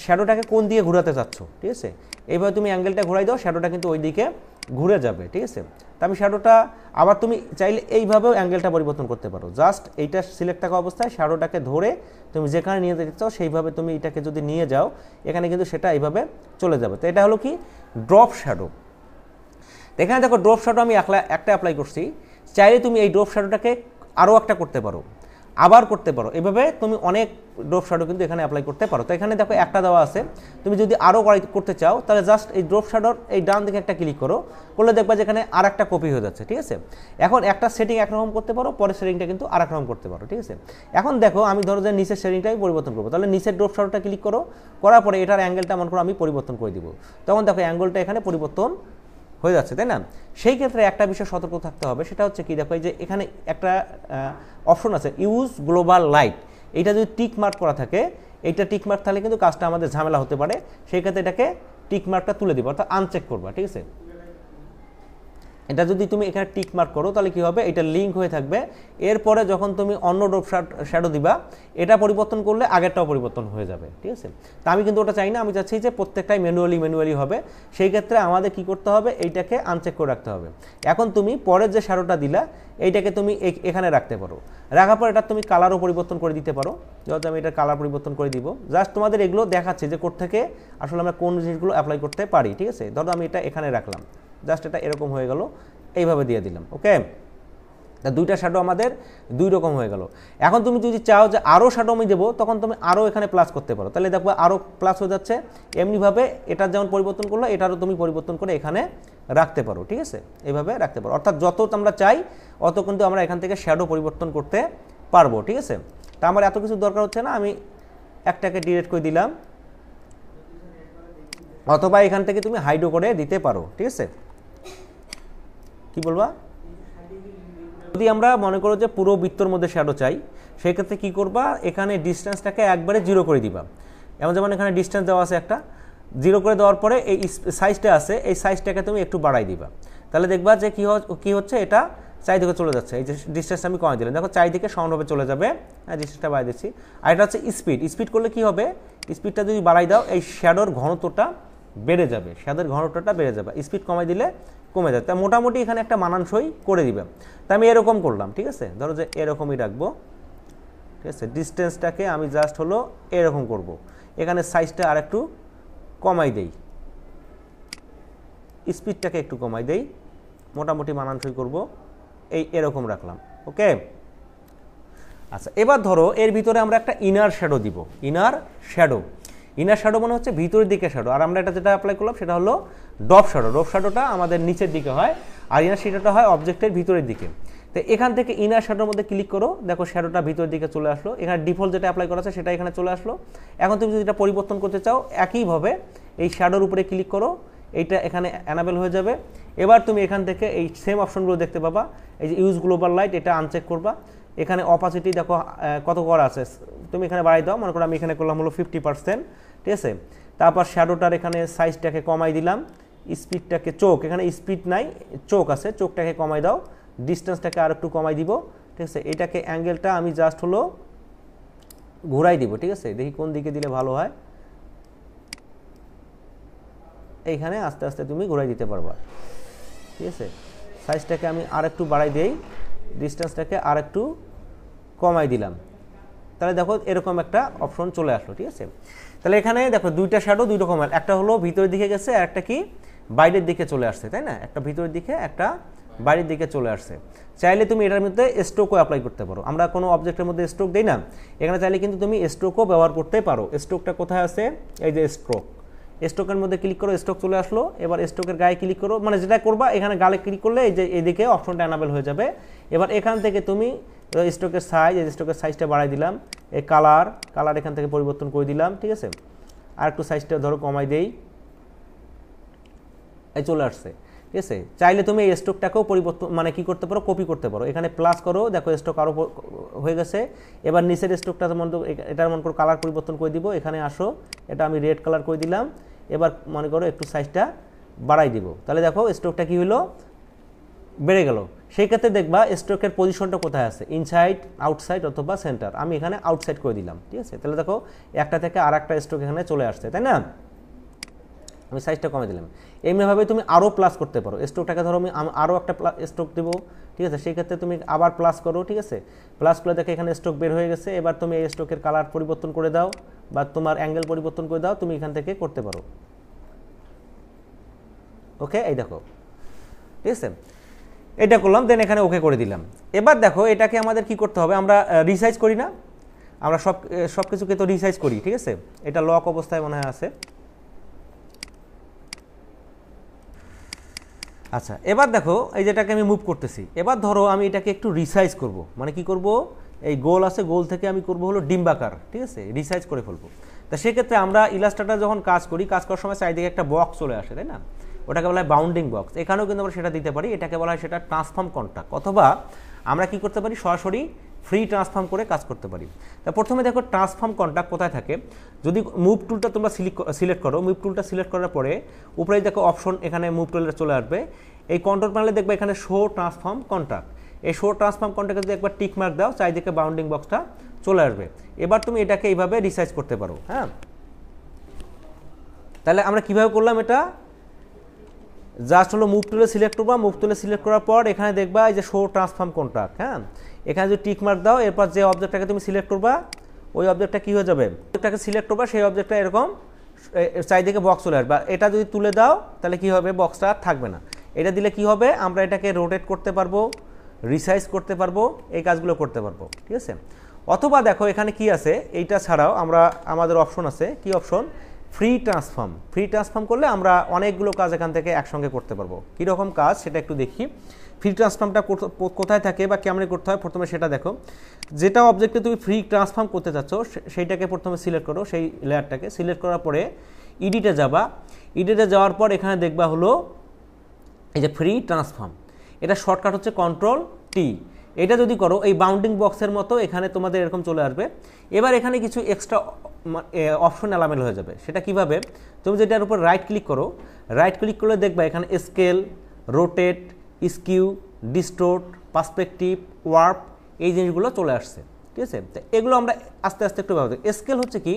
Speaker 1: শ্যাডোটাকে কোন দিয়ে ঘোরাতে চাচ্ছ, ঠিক আছে। এইভাবে তুমি অ্যাঙ্গেলটা ঘোরাই দাও, শ্যাডোটা কিন্তু ওই দিকে ঘুরে যাবে, ঠিক আছে। তো আমি শ্যাডোটা আবার তুমি চাইলে এইভাবেও অ্যাঙ্গেলটা পরিবর্তন করতে পারো, জাস্ট এইটা সিলেক্ট থাকা অবস্থায় শ্যাডোটাকে ধরে তুমি যেখানে নিয়ে যেতে চাও সেইভাবে তুমি এটাকে যদি নিয়ে যাও এখানে কিন্তু সেটা এইভাবে চলে যাবে। তো এটা হলো কি ড্রপ শ্যাডো। এখানে দেখো ড্রপ শ্যাডো আমি একটা অ্যাপ্লাই করছি, চাইলে তুমি এই ড্রপ শ্যাডোটাকে আরও একটা করতে পারো, আবার করতে পারো, এভাবে তুমি অনেক ড্রপ শ্যাডো কিন্তু এখানে অ্যাপ্লাই করতে পারো। তো এখানে দেখো একটা দেওয়া আছে, তুমি যদি আরও করতে চাও তাহলে জাস্ট এই ড্রপ শ্যাডোর এই ডান দিকে একটা ক্লিক করো, করলে দেখবা যে এখানে আর একটা কপি হয়ে যাচ্ছে, ঠিক আছে। এখন একটা সেটিং একরকম করতে পারো, পরের সেটিংটা কিন্তু আর একরকম করতে পারো, ঠিক আছে। এখন দেখো আমি ধরো যে নিচের সেটিংটাই পরিবর্তন করবো, তাহলে নিচের ড্রপ শ্যাডোটা ক্লিক করো, করার পরে এটার অ্যাঙ্গেলটা মনে করো আমি পরিবর্তন করে দিব, তখন দেখো অ্যাঙ্গেলটা এখানে পরিবর্তন হয়ে যাচ্ছে, তাই না। সেই ক্ষেত্রে একটা বিষয় সতর্ক থাকতে হবে, সেটা হচ্ছে কি, দেখো এই যে এখানে একটা অপশন আছে ইউজ গ্লোবাল লাইট, এইটা যদি টিক মার্ক করা থাকে, এইটা টিক মার্ক থাকলে কিন্তু কাজটা আমাদের ঝামেলা হতে পারে। সেই ক্ষেত্রে এটাকে টিক মার্কটা তুলে দিব, অর্থাৎ আনচেক করবা, ঠিক আছে। এটা যদি তুমি এখানে টিক মার্ক করো তাহলে কি হবে, এটা লিঙ্ক হয়ে থাকবে। এরপরে যখন তুমি অন্য ড্রপ শ্যাডো দিবা এটা পরিবর্তন করলে আগেরটাও পরিবর্তন হয়ে যাবে, ঠিক আছে। তা আমি কিন্তু ওটা চাই না, আমি চাচ্ছি যে প্রত্যেকটাই ম্যানুয়ালি হবে। সেই ক্ষেত্রে আমাদের কি করতে হবে, এইটাকে আনচেক করে রাখতে হবে। এখন তুমি পরের যে শ্যাডোটা দিলা এইটাকে তুমি এখানে রাখতে পারো, রাখার পর এটা তুমি কালারও পরিবর্তন করে দিতে পারো। যেহেতু আমি এটা কালার পরিবর্তন করে দিব, জাস্ট তোমাদের এগুলো দেখাচ্ছে যে কোত্থেকে আসলে আমরা কোন জিনিসগুলো অ্যাপ্লাই করতে পারি, ঠিক আছে। ধরো আমি এটা এখানে রাখলাম, জাস্ট এটা এরকম হয়ে গেল, এইভাবে দিয়ে দিলাম, ওকে। তা দুইটা শ্যাডো আমাদের দুই রকম হয়ে গেল। এখন তুমি যদি চাও যে আরও শ্যাডো আমি দেবো, তখন তুমি আরও এখানে প্লাস করতে পারো, তাহলে দেখবো আরও প্লাস হয়ে যাচ্ছে। এমনিভাবে এটার যেমন পরিবর্তন করলো, এটারও তুমি পরিবর্তন করে এখানে রাখতে পারো, ঠিক আছে, এইভাবে রাখতে পারো। অর্থাৎ যত আমরা চাই অত কিন্তু আমরা এখান থেকে শ্যাডো পরিবর্তন করতে পারবো, ঠিক আছে। তা আমার এত কিছু দরকার হচ্ছে না, আমি একটাকে ডিলিট করে দিলাম, অথবা এখান থেকে তুমি হাইডও করে দিতে পারো, ঠিক আছে। কি বলবা? যদি আমরা মনে করো যে পুরো বৃত্তর মধ্যে শ্যাডো চাই, সেক্ষেত্রে কি করবা, এখানে ডিস্টেন্সটাকে একবারে 0 করে দিবা। যেমন এখানে ডিস্টেন্স দেওয়া আছে একটা, 0 করে দেওয়ার পরে এই সাইজটা আছে, এই সাইজটাকে তুমি একটু বাড়াই দিবা। তাহলে দেখবা যে কি হচ্ছে, এটা চারিদিকে চলে যাচ্ছে। এই যে ডিস্টেন্স আমি কমাই দিলাম, দেখো চারিদিকে সমানভাবে চলে যাবে। হ্যাঁ, ডিস্টেন্সটা বাড়াই দিচ্ছি। আর এটা হচ্ছে স্পিড করলে কি হবে, স্পিডটা যদি বাড়াই দাও, এই শ্যাডোর ঘনত্বটা বেড়ে যাবে, শ্যাডোর ঘনত্বটা বেড়ে যাবে। স্পিড কমাই দিলে কমে যাবে। তা মোটামুটি এখানে একটা মানানসই করে দিবে। তা আমি এরকম করলাম, ঠিক আছে, ধরো যে এরকমই রাখবো, ঠিক আছে। ডিস্টেন্সটাকে আমি জাস্ট হলো এরকম করব, এখানে সাইজটা আর একটু কমাই দেই, স্পিডটাকে একটু কমাই দেই, মোটামুটি মানানসই করব, এরকম রাখলাম। ওকে, আচ্ছা, এবার ধরো এর ভিতরে আমরা একটা ইনার শ্যাডো দিব। ইনার শ্যাডো মানে হচ্ছে ভিতরের দিকে শ্যাডো। আর আমরা এটা যেটা অ্যাপ্লাই করলাম সেটা হলো ড্রপ শ্যাডোটা আমাদের নিচের দিকে হয়, আর ইনার শ্যাডোটা হয় অবজেক্টের ভিতরের দিকে। তো এখান থেকে ইনার শ্যাডোর মধ্যে ক্লিক করো, দেখো শ্যাডোটা ভিতরের দিকে চলে আসলো। এখানে ডিফল্ট যেটা অ্যাপ্লাই করা আছে সেটা এখানে চলে আসলো। এখন তুমি যদি এটা পরিবর্তন করতে চাও, একইভাবে এই শ্যাডোর উপরে ক্লিক করো, এইটা এখানে অ্যানাবেল হয়ে যাবে। এবার তুমি এখান থেকে এই সেম অপশনগুলো দেখতে পাবা, এই যে ইউজ গ্লোবাল লাইট, এটা আনচেক করবা। এখানে অপাসিটি দেখো কত করা আছে, তুমি এখানে বাড়াই দাও, মনে করো আমি এখানে করলাম হলো 50%, ঠিক আছে। তারপর শ্যাডোটার এখানে সাইজটাকে কমাই দিলাম, স্পিডটাকে, এখানে স্পিড নাই, চোখ আছে, চোখটাকে কমাই দাও, ডিস্টেন্সটাকে আর একটু কমাই দিব, ঠিক আছে। এটাকে অ্যাঙ্গেলটা আমি জাস্ট হলো ঘুরাই দিব, ঠিক আছে। দেখি কোন দিকে দিলে ভালো হয়, এইখানে আস্তে আস্তে তুমি ঘুরাই দিতে পারবা, ঠিক আছে। সাইজটাকে আমি আর একটু বাড়াই দেই, ডিস্টেন্সটাকে আর একটু কমাই দিলাম, তাহলে দেখো এরকম একটা অপশন চলে আসলো, ঠিক আছে। তাহলে এখানে দেখো দুইটা শ্যাডো দুই রকমের, একটা হলো ভিতরের দিকে গেছে, আর একটা কি বাইরের দিকে চলে আসছে, তাই না। একটা ভিতরের দিকে, একটা বাইরের দিকে চলে আসছে। চাইলে তুমি এটার মধ্যে স্ট্রোকও অ্যাপ্লাই করতে পারো। আমরা কোনো অবজেক্টের মধ্যে স্ট্রোক দিই না, এখানে চাইলে কিন্তু তুমি স্ট্রোকও ব্যবহার করতে পারো। স্ট্রোকটা কোথায় আছে, এই যে স্ট্রোকের মধ্যে ক্লিক করো, স্ট্রোক চলে আসলো। এবার স্ট্রোকের গায়ে ক্লিক করো, মানে যেটা করবা এখানে গালে ক্লিক করলে এই যে এদিকে অপশনটা অ্যানাবেল হয়ে যাবে। এবার এখান থেকে তুমি স্ট্রোকের সাইজ, এই স্ট্রোকের সাইজটা বাড়াই দিলাম, এই কালার এখান থেকে পরিবর্তন করে দিলাম, ঠিক আছে। আর একটু সাইজটা ধরো কমাই দেই, এই চলে আসছে, ঠিক আছে। চাইলে তুমি এই স্ট্রোকটাকেও পরিবর্তন, মানে কি করতে পারো, কপি করতে পারো। এখানে প্লাস করো, দেখো স্ট্রোক আরও হয়ে গেছে। এবার নিচের স্ট্রোকটা এটার মনে করো কালার পরিবর্তন করে দিব, এখানে আসো, এটা আমি রেড কালার করে দিলাম। এবার মনে করো একটু সাইজটা বাড়াই দিব, তাহলে দেখো স্ট্রোকটা কি হলো, বেড়ে গেল। সেই ক্ষেত্রে দেখবা স্ট্রোকের পজিশনটা কোথায় আছে, ইনসাইড, আউটসাইড অথবা সেন্টার। আমি এখানে আউটসাইড করে দিলাম, ঠিক আছে। তাহলে দেখো একটা থেকে আর একটা স্ট্রোক এখানে চলে আসছে, তাই না। আমি সাইজটা কমে দিলাম। এমনিভাবে তুমি আরও প্লাস করতে পারো। স্ট্রোকটাকে ধরো আমি আরও একটা স্ট্রোক দেবো, ঠিক আছে। সেই ক্ষেত্রে তুমি আবার প্লাস করো, ঠিক আছে। প্লাস করে দেখো এখানে স্ট্রোক বের হয়ে গেছে। এবার তুমি এই স্ট্রোকের কালার পরিবর্তন করে দাও, বা তোমার অ্যাঙ্গেল পরিবর্তন করে দাও, তুমি এখান থেকে করতে পারো। ওকে, এই দেখো, ঠিক আছে, এটা করলাম, দেন এখানে ওকে করে দিলাম। এবার দেখো এটাকে আমাদের কি করতে হবে, আমরা রিসাইজ করি না, আমরা সব কিছুকে তো রিসাইজ করি, ঠিক আছে। এটা লক অবস্থায় মনে হয় আছে। আচ্ছা, এবার দেখো এই যেটাকে আমি মুভ করতেছি। এবার ধরো আমি এটাকে একটু রিসাইজ করব, মানে কি করব, এই গোল আছে, গোল থেকে আমি করব হলো ডিম্বাকার, ঠিক আছে, রিসাইজ করে ফেলবো। তা সেক্ষেত্রে আমরা ইলাস্ট্রেটর যখন কাজ করার সময় চারিদিকে একটা বক্স চলে আসে, তাই না, ওটাকে বলা হয় বাউন্ডিং বক্স। এখানেও কিন্তু আমরা সেটা দিতে পারি, এটাকে বলা হয় সেটা ট্রান্সফর্ম কন্ট্রাক্ট, অথবা আমরা কি করতে পারি, সরাসরি ফ্রি ট্রান্সফর্ম করে কাজ করতে পারি। তা প্রথমে দেখো ট্রান্সফর্ম কন্ট্রাক্ট কোথায় থাকে, যদি মুভ টুলটা তোমরা সিলেক্ট করো, মুভ টুলটা সিলেক্ট করার পরে উপরে দেখো অপশন, এখানে মুভ টুলটা চলে আসবে। এই কন্ট্রোল প্যানেলে দেখবে এখানে শো ট্রান্সফর্ম কন্ট্রাক্ট। এই শো ট্রান্সফর্ম কন্ট্রাক্টে যদি একবার টিক মার্ক দাও, চারিদিকে বাউন্ডিং বক্সটা চলে আসবে। এবার তুমি এটাকে এইভাবে রিসাইজ করতে পারো। হ্যাঁ, তাহলে আমরা কিভাবে করলাম, এটা জাস্ট হলো মুভ টুলে সিলেক্ট করবা, মুভ টুলে সিলেক্ট করার পর এখানে দেখবা এই যে শো ট্রান্সফর্ম কন্ট্রাক্ট। হ্যাঁ, এখানে যদি টিক মার্ক দাও, এরপর যে অবজেক্টটাকে তুমি সিলেক্ট করবা, ওই অবজেক্টটা কি হয়ে যাবে, অবজেক্টটাকে সিলেক্ট করবা, সেই অবজেক্টটা এরকম চারিদিকে বক্স চলে আসবে। এটা যদি তুলে দাও তাহলে কি হবে, বক্সটা আর থাকবে না। এটা দিলে কি হবে, আমরা এটাকে রোটেট করতে পারবো, রিসাইজ করতে পারবো, এই কাজগুলো করতে পারবো, ঠিক আছে। অথবা দেখো এখানে কি আছে, এইটা ছাড়াও আমরা আমাদের অপশন আছে, কি option, free transform. Free transform করলে আমরা অনেকগুলো কাজ এখান থেকে একসঙ্গে করতে পারবো। কীরকম কাজ সেটা একটু দেখি। ফ্রি ট্রান্সফর্মটা কোথায় থাকে বা কেমন করতে হয় প্রথমে সেটা দেখো। যেটা অবজেক্টে তুমি ফ্রি ট্রান্সফর্ম করতে চাচ্ছ সেইটাকে প্রথমে সিলেক্ট করো, সেই লেয়ারটাকে সিলেক্ট করার পরে এডিটে যাবা। এডিটে যাওয়ার পর এখানে দেখবা হলো এই যে ফ্রি ট্রান্সফর্ম, এটা শর্টকাট হচ্ছে Ctrl+T। এটা যদি করো এই বাউন্ডিং বক্সের মতো এখানে তোমাদের এরকম চলে আসবে। এবার এখানে কিছু এক্সট্রা অপশন এলামেল হয়ে যাবে। সেটা কিভাবে, তুমি যেটার উপর রাইট ক্লিক করো, রাইট ক্লিক করলে দেখবা এখানে scale, rotate, skew, distort, perspective, warp, এই জিনিসগুলো চলে আসছে, ঠিক আছে। তো এগুলো আমরা আস্তে আস্তে একটু ব্যবহার করি। স্কেল হচ্ছে কি,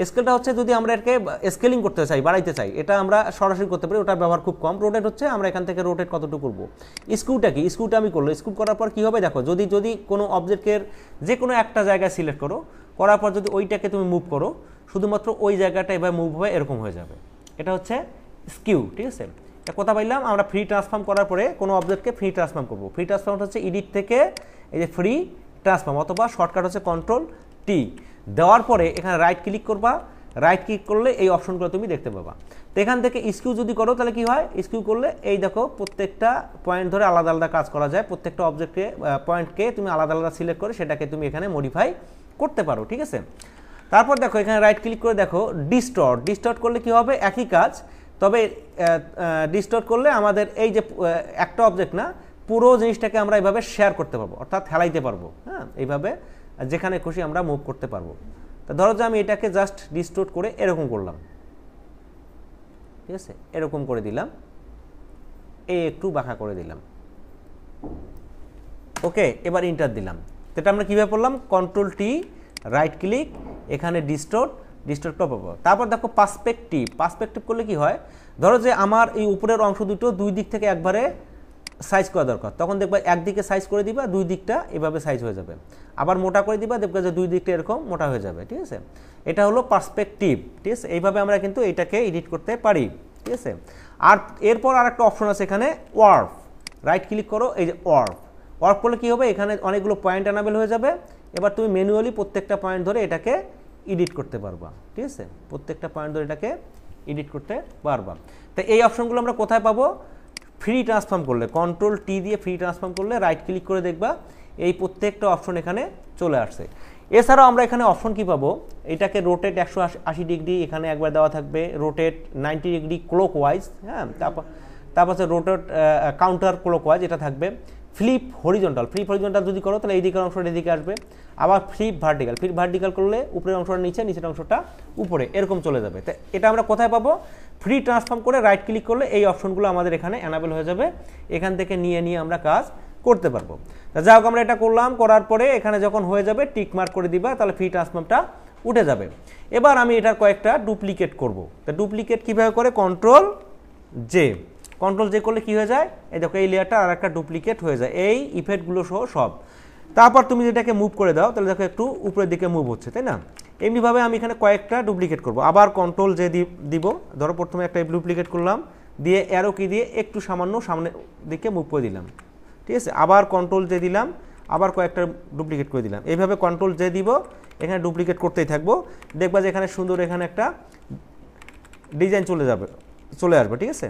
Speaker 1: স্কেলটা হচ্ছে যদি আমরা এটাকে স্কেলিং করতে চাই, বাড়াইতে চাই, এটা আমরা সরাসরি করতে পারি, ওটার ব্যবহার খুব কম। রোটেট হচ্ছে আমরা এখান থেকে রোটেট কতটুকু করবো। স্কিউটা কি, স্কিউটা আমি করলো, স্কিউ করার পর কী হবে দেখো, যদি কোনো অবজেক্টের যে কোনো একটা জায়গায় সিলেক্ট করো, করার পর যদি ওইটাকে তুমি মুভ করো, শুধুমাত্র ওই জায়গাটা এবার মুভ হয়ে এরকম হয়ে যাবে, এটা হচ্ছে স্কিউ, ঠিক আছে। এটা কথা পাইলাম, আমরা ফ্রি ট্রান্সফর্ম করার পরে কোনো অবজেক্টকে ফ্রি ট্রান্সফর্ম করবো। ফ্রি ট্রান্সফর্ম হচ্ছে এডিট থেকে এই যে ফ্রি ট্রান্সফর্ম, অথবা শর্টকাট হচ্ছে Ctrl+T। দেওয়ার পরে এখানে রাইট ক্লিক করবা, রাইট ক্লিক করলে এই অপশনগুলো তুমি দেখতে পাবা। তো এখান থেকে স্কিউ যদি করো তাহলে কি হয়, স্কিউ করলে এই দেখো প্রত্যেকটা পয়েন্ট ধরে আলাদা আলাদা কাজ করা যায়, প্রত্যেকটা অবজেক্টে পয়েন্টকে তুমি আলাদা আলাদা সিলেক্ট করে সেটাকে তুমি এখানে মডিফাই করতে পারো, ঠিক আছে। তারপর দেখো এখানে রাইট ক্লিক করে দেখো ডিস্টর্ট। ডিস্টর্ট করলে কি হবে, একই কাজ, তবে ডিস্টর্ট করলে আমাদের এই যে একটা অবজেক্ট না, পুরো জিনিসটাকে আমরা এইভাবে শেয়ার করতে পারবো, অর্থাৎ হেলাইতে পারবো, হ্যাঁ, এইভাবে যেখানে খুশি আমরা মুভ করতে পারবো। তো ধরো যে আমি এটাকে জাস্ট ডিস্টোর্ট করে এরকম করলাম, ঠিক আছে, এরকম করে দিলাম, একটু বাঁকা করে দিলাম, ওকে। এবার ইন্টার দিলাম। তো এটা আমরা কীভাবে করলাম, Ctrl+T, রাইট ক্লিক, এখানে ডিস্টোর্ট পাবো। তারপর দেখো পার্সপেক্টিভ। পার্সপেক্টিভ করলে কি হয়, ধরো যে আমার এই উপরের অংশ দুটো দুই দিক থেকে একবারে সাইজ করা দরকার, তখন দেখবা একদিকে সাইজ করে দিবা, দুই দিকটা এভাবে সাইজ হয়ে যাবে। আবার মোটা করে দিবা, দেখবা যে দুই দিকটা এরকম মোটা হয়ে যাবে, ঠিক আছে। এটা হলো পার্সপেক্টিভ, ঠিক আছে। এইভাবে আমরা কিন্তু এটাকে এডিট করতে পারি, ঠিক আছে। আর এরপর আর একটা অপশন আছে এখানে ওয়ার্প। রাইট ক্লিক করো, এই যে ওয়ার্প করলে কী হবে, এখানে অনেকগুলো পয়েন্ট এনাবেল হয়ে যাবে। এবার তুমি ম্যানুয়ালি প্রত্যেকটা পয়েন্ট ধরে এটাকে এডিট করতে পারবা, ঠিক আছে। প্রত্যেকটা পয়েন্ট ধরে এটাকে এডিট করতে পারবা। তো এই অপশনগুলো আমরা কোথায় পাবো, ফ্রি ট্রান্সফর্ম করলে Ctrl+T দিয়ে ফ্রি ট্রান্সফর্ম করলে রাইট ক্লিক করে দেখবা এই প্রত্যেকটা অপশন এখানে চলে আসছে। এছাড়াও আমরা এখানে অপশন কি পাবো, এটাকে রোটেট 180 ডিগ্রি এখানে একবার দেওয়া থাকবে, রোটেট 90 ডিগ্রি ক্লকওয়াইজ, হ্যাঁ, তারপর হচ্ছে রোটেট কাউন্টার ক্লকওয়াইজ এটা থাকবে। ফ্লিপ হরিজন্টাল যদি করো তাহলে এই দিকের অংশটা এদিকে আসবে। আবার ফ্লিপ ভার্টিক্যাল করলে উপরের অংশটা নিচে, নিচের অংশটা উপরে, এরকম চলে যাবে। তো এটা আমরা কোথায় পাবো, ফ্রি ট্রান্সফর্ম করে রাইট ক্লিক করলে এই অপশনগুলো আমাদের এখানে এনাবেল হয়ে যাবে, এখান থেকে নিয়ে আমরা কাজ করতে পারবো। যাই হোক, আমরা এটা করলাম, করার পরে এখানে যখন হয়ে যাবে টিক মার্ক করে দিবা, তাহলে ফ্রি ট্রান্সফর্মটা উঠে যাবে। এবার আমি এটার কয়েকটা ডুপ্লিকেট করব। তো ডুপ্লিকেট কীভাবে করে, Ctrl+J করলে কি হয়ে যায়, এই দেখো এই লেয়ারটা আর একটা ডুপ্লিকেট হয়ে যায়, এই ইফেক্টগুলো সহ সব। তারপর তুমি যেটাকে মুভ করে দাও, তাহলে দেখো একটু উপরের দিকে মুভ হচ্ছে, তাই না। এমনিভাবে আমি এখানে কয়েকটা ডুপ্লিকেট করব। আবার Ctrl+J দিব, ধরো প্রথমে একটা ডুপ্লিকেট করলাম, দিয়ে অ্যারো কি দিয়ে একটু সামান্য সামনের দিকে মুভ করে দিলাম, ঠিক আছে। আবার Ctrl+J দিলাম, আবার কয়েকটা ডুপ্লিকেট করে দিলাম, এইভাবে Ctrl+J দিব, এখানে ডুপ্লিকেট করতেই থাকবো। দেখবা যে এখানে সুন্দর এখানে একটা ডিজাইন চলে আসবে, ঠিক আছে।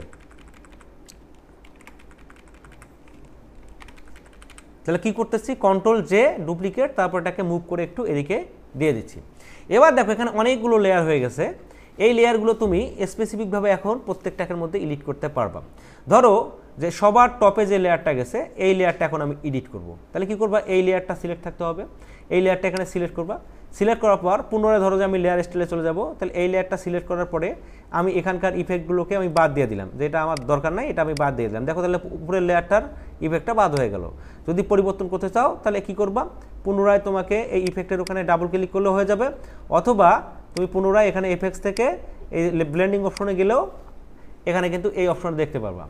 Speaker 1: তাহলে কি করতেছি, Ctrl+J ডুপ্লিকেট, তারপর এটাকে মুভ করে একটু এদিকে দিয়ে দিচ্ছি। এবার দেখো এখানে অনেকগুলো লেয়ার হয়ে গেছে, এই লেয়ারগুলো তুমি স্পেসিফিকভাবে এখন প্রত্যেকটার মধ্যে এডিট করতে পারবা। ধরো যে সবার টপে যে লেয়ারটা গেছে, এই লেয়ারটা এখন আমি এডিট করব। তাহলে কি করবা, এই লেয়ারটা সিলেক্ট থাকতে হবে, এই লেয়ারটা এখানে সিলেক্ট করবা। সিলেক্ট করার পর পুনরায় ধরো যে আমি লেয়ার স্টাইলে চলে যাব, তাহলে এই লেয়ারটা সিলেক্ট করার পরে আমি এখানকার ইফেক্টগুলোকে আমি বাদ দিয়ে দিলাম, যেটা আমার দরকার নাই, এটা আমি বাদ দিয়ে দিলাম। দেখো তাহলে উপরের লেয়ারটার ইফেক্টটা বাদ হয়ে গেল। যদি পরিবর্তন করতে চাও তাহলে কি করবা, পুনরায় তোমাকে এই ইফেক্টের ওখানে ডাবল ক্লিক করলেও হয়ে যাবে, অথবা তুমি পুনরায় এখানে এফেক্টস থেকে এই ব্লেন্ডিং অপশনে গেলেও এখানে কিন্তু এই অপশনটা দেখতে পারবা।